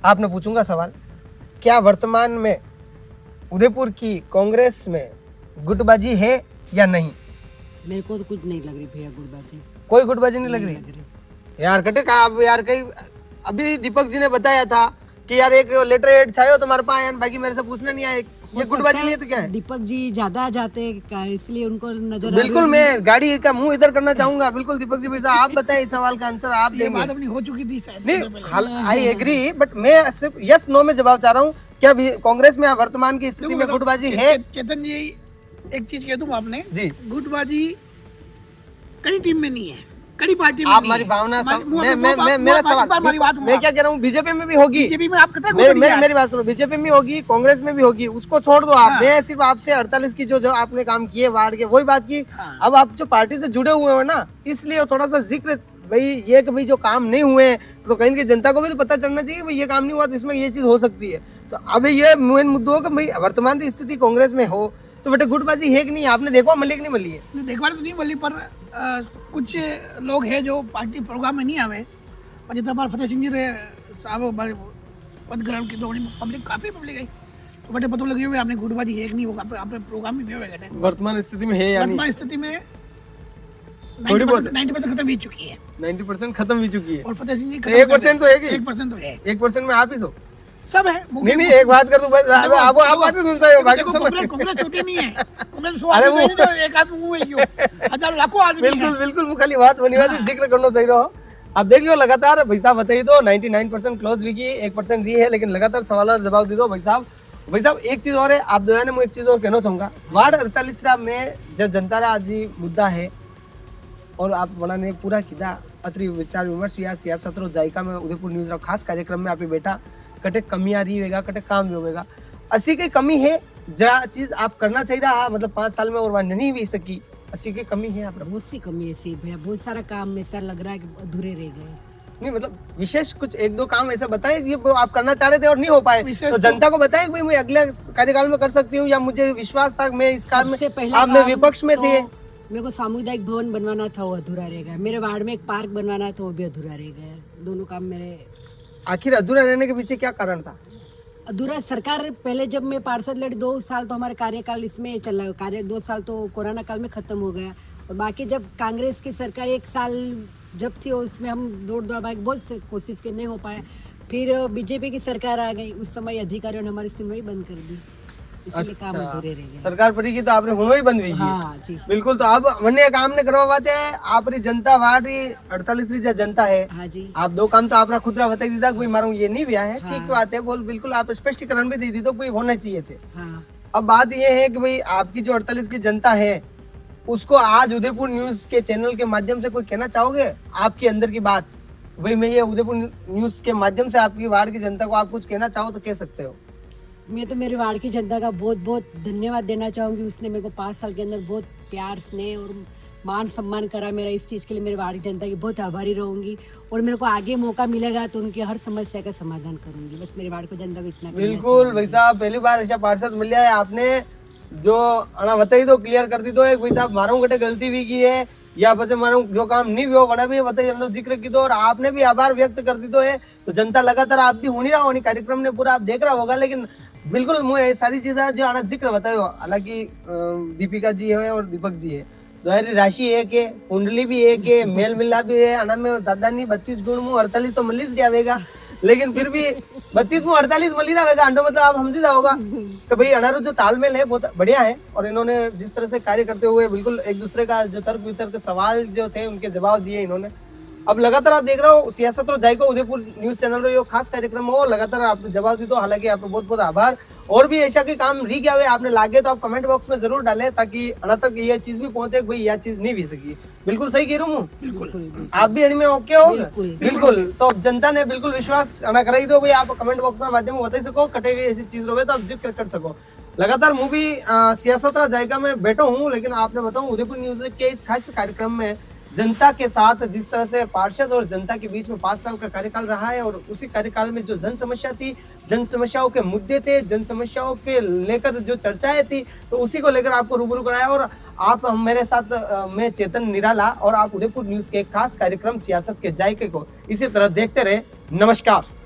आपने पूछूंगा सवाल, क्या वर्तमान में उदयपुर की कांग्रेस में गुटबाजी है या नहीं? मेरे को तो कुछ नहीं लग रही भैया गुटबाजी। कोई गुटबाजी नहीं लग रही यार? कटे का आप यार, कहीं अभी दीपक जी ने बताया था कि यार एक लेटर हेड छायो तुम्हारे पास आया, बाकी मेरे से पूछना नहीं आया, ये गुटबाजी नहीं है तो क्या है? दीपक जी ज्यादा जाते हैं इसलिए उनको नजर आ रही बिल्कुल, मैं गाड़ी का मुंह इधर करना चाहूंगा। बिल्कुल दीपक जी, भैया आप बताएं, इस सवाल का आंसर आप ये देंगे। बात अपनी हो चुकी थी शायद। नहीं, आई एग्री, बट मैं सिर्फ यस नो में जवाब चाह रहा हूँ। क्या कांग्रेस में वर्तमान की स्थिति में गुटबाजी है? चेतन जी एक चीज कह दूं आपने जी, गुटबाजी कई टीम में नहीं है, कई पार्टी में आप नहीं हमारी है। भावना मेरा सवाल मैं क्या कह रहा हूँ, बीजेपी में भी होगी, बीजेपी में आप कितना गुट मेरी बात सुनो, बीजेपी में होगी, कांग्रेस में भी होगी, उसको छोड़ दो आप। मैं सिर्फ आपसे 48 की जो आपने काम किए वार्ड के, वही बात की। अब आप जो पार्टी से जुड़े हुए हो ना, इसलिए थोड़ा सा जिक्र भाई ये कि भाई जो काम नहीं हुए तो कहीं की जनता को भी तो पता चलना चाहिए भाई ये काम नहीं हुआ तो इसमें ये चीज हो सकती है। तो अभी ये मेन मुद्दों हो कि भाई वर्तमान की स्थिति कांग्रेस में हो तो बेटे गुटबाजी है कि नहीं? आपने देखो मलिक नहीं मली है? देखभाल तो नहीं मिली, पर कुछ लोग हैं जो पार्टी प्रोग्राम में नहीं आवे, और जितना बार फतेह सिंह जी रे साहब पद ग्रहण की तो पब्लिक काफी पब्लिक आई, तो बटे पता लगी हुई आपने गुटबाजी है कि नहीं, वो आपने प्रोग्राम में भी होगा। वर्तमान स्थिति में है या नहीं? वर्तमान स्थिति में थोड़ी बहुत 90% खत्म हो चुकी है, 90% खत्म भी चुकी है, और फतेह सिंह जी 1% तो है कि 1% तो है, 1% में आप ही सो सब है। नहीं एक बात कर दूं बस, आप बातें सुन सकते हो, बाकी सब कांग्रेस छोटी नहीं है, कांग्रेस अरे वो एक आदमी मुंह है क्यों, हजारों लाखों आदमी बिल्कुल बिल्कुल वो खाली बात बनी बात जिक्र करना सही रहो। आप देख लो लगातार भाई साहब बताइए तो 99% क्लोज भी की, 1% री है, लेकिन लगातार सवाल और जवाब दे दो भाई साहब। एक चीज और है, आप दो ने एक चीज और कहना चाहूंगा, वार्ड 48 में जो जनता रा जी मुद्दा है और आप वना ने पूरा किया अत्री विचार विमर्श या सियासत रो जायका में उदयपुर न्यूज रो खास कार्यक्रम में आप बैठा कटे कमियां रही होगा, कटे काम भी होगा, असी की कमी है जा चीज आप करना चाहिए रहा, मतलब 5 साल में और वहाँ नहीं भी सकी, असी की कमी है? आप बहुत सी कमी ऐसी भैया, बहुत सारा काम में ऐसा लग रहा है कि अधूरे रह गए। नहीं मतलब विशेष कुछ 1-2 काम ऐसा बताएं ये आप करना चाह रहे थे और नहीं हो पाए, तो जनता को बताएं भाई मैं अगले कार्यकाल में कर सकती हूँ, या मुझे विश्वास था मैं इस काम में, आप में विपक्ष में थे। मेरे को सामुदायिक भवन बनवाना था, वो अधूरा रह गया। मेरे वार्ड में एक पार्क बनवाना था, वो भी अधूरा रह गया। दोनों काम मेरे आखिर अधूरा रहने के पीछे क्या कारण था? अधूरा सरकार पहले जब मैं पार्षद लड़ी 2 साल तो हमारे कार्यकाल इसमें चल रहा कार्य, 2 साल तो कोरोना काल में खत्म हो गया, और बाकी जब कांग्रेस की सरकार 1 साल जब थी उसमें हम दौड़ बहुत कोशिश के नहीं हो पाया। फिर बीजेपी की सरकार आ गई, उस समय अधिकारियों ने हमारी सुनवाई बंद कर दी, इसलिए काम अधूरे रह गए। सरकार पड़ी की तो आपने हुई बंद हुई? हाँ जी बिल्कुल। तो अब वन्य काम ने करवाते हैं आप जनता वार्ड 48 री जनता है। हाँ जी, आप 2 काम तो आपका खुदरा बता दी था कोई मारू ये नहीं हुआ है, ठीक बात है, बोल बिल्कुल आप स्पष्टीकरण भी दी थी तो कोई होना चाहिए थे। हाँ। अब बात ये है कि भाई आपकी जो 48 की जनता है उसको आज उदयपुर न्यूज के चैनल के माध्यम से कोई कहना चाहोगे आपके अंदर की बात, भाई मैं ये उदयपुर न्यूज के माध्यम से आपकी वार्ड की जनता को आप कुछ कहना चाहो तो कह सकते हो? मैं तो मेरे वार्ड की जनता का बहुत बहुत धन्यवाद देना चाहूँगी। उसने मेरे को 5 साल के अंदर बहुत प्यार स्नेह और मान सम्मान करा मेरा, इस चीज़ के लिए मेरे वार्ड की जनता की बहुत आभारी रहूंगी, और मेरे को आगे मौका मिलेगा तो उनकी हर समस्या का समाधान करूंगी। बस मेरे वार्ड को जनता को इतना बिल्कुल भाई साहब, पहली बार ऐसा पार्षद मिल जाए आपने जो अना बताई तो क्लियर कर दी तो एक भाई साहब मारू गटे गलती भी की है, या बस मानो जो काम नहीं हुआ वना भी बताइए जिक्र की दो और आपने भी आभार व्यक्त कर दी तो है तो जनता लगातार आप भी होनी रहा होनी कार्यक्रम ने पूरा आप देख रहा होगा लेकिन बिल्कुल मुझे सारी चीजें जो आना जिक्र बतायो हालांकि दीपिका जी है और दीपक जी है दोहरी राशि एक है कुंडली भी एक है मेल मिला भी है आना में ज्यादा नहीं 32 गुण मुँह 48 तो मल्लिस जाएगा लेकिन फिर भी 32 में 48 मल्ली रहेगा अंडो मतलब आप समझी जाओगा कि भाई अनारू जो तालमेल है बहुत बढ़िया है और इन्होंने जिस तरह से कार्य करते हुए बिल्कुल एक दूसरे का जो तर्क वितर्क सवाल जो थे उनके जवाब दिए इन्होंने अब लगातार आप देख रहे हो सियासत और जायको उदयपुर न्यूज चैनल रो यो खास कार्यक्रम हो लगातार आप जवाब दी दो हालांकि आपको बहुत बहुत आभार और भी ऐसा कोई काम री गया हुए आपने लागे तो आप कमेंट बॉक्स में जरूर डालें ताकि अना तक ये चीज भी पहुंचे भाई यह चीज नहीं भी सकी बिल्कुल सही कह रहा हूँ बिल्कुल आप भी इनमें ओके हो बिल्कुल। बिल्कुल तो जनता ने बिल्कुल विश्वास अना कराई दो भाई आप कमेंट बॉक्स में माध्यम बता सको कटे गई ऐसी चीज रहे तो आप जिक्र कर सको लगातार मैं भी सियासत जायका में बैठा हूँ लेकिन आपने बताऊं उदयपुर न्यूज के इस खास कार्यक्रम में जनता के साथ जिस तरह से पार्षद और जनता के बीच में 5 साल का कार्यकाल रहा है और उसी कार्यकाल में जो जन समस्या थी जन समस्याओं के मुद्दे थे जन समस्याओं के लेकर जो चर्चाएं थी तो उसी को लेकर आपको रूबरू कराया और आप मेरे साथ मैं चेतन निराला और आप उदयपुर न्यूज के खास कार्यक्रम सियासत के जायके को इसी तरह देखते रहे नमस्कार।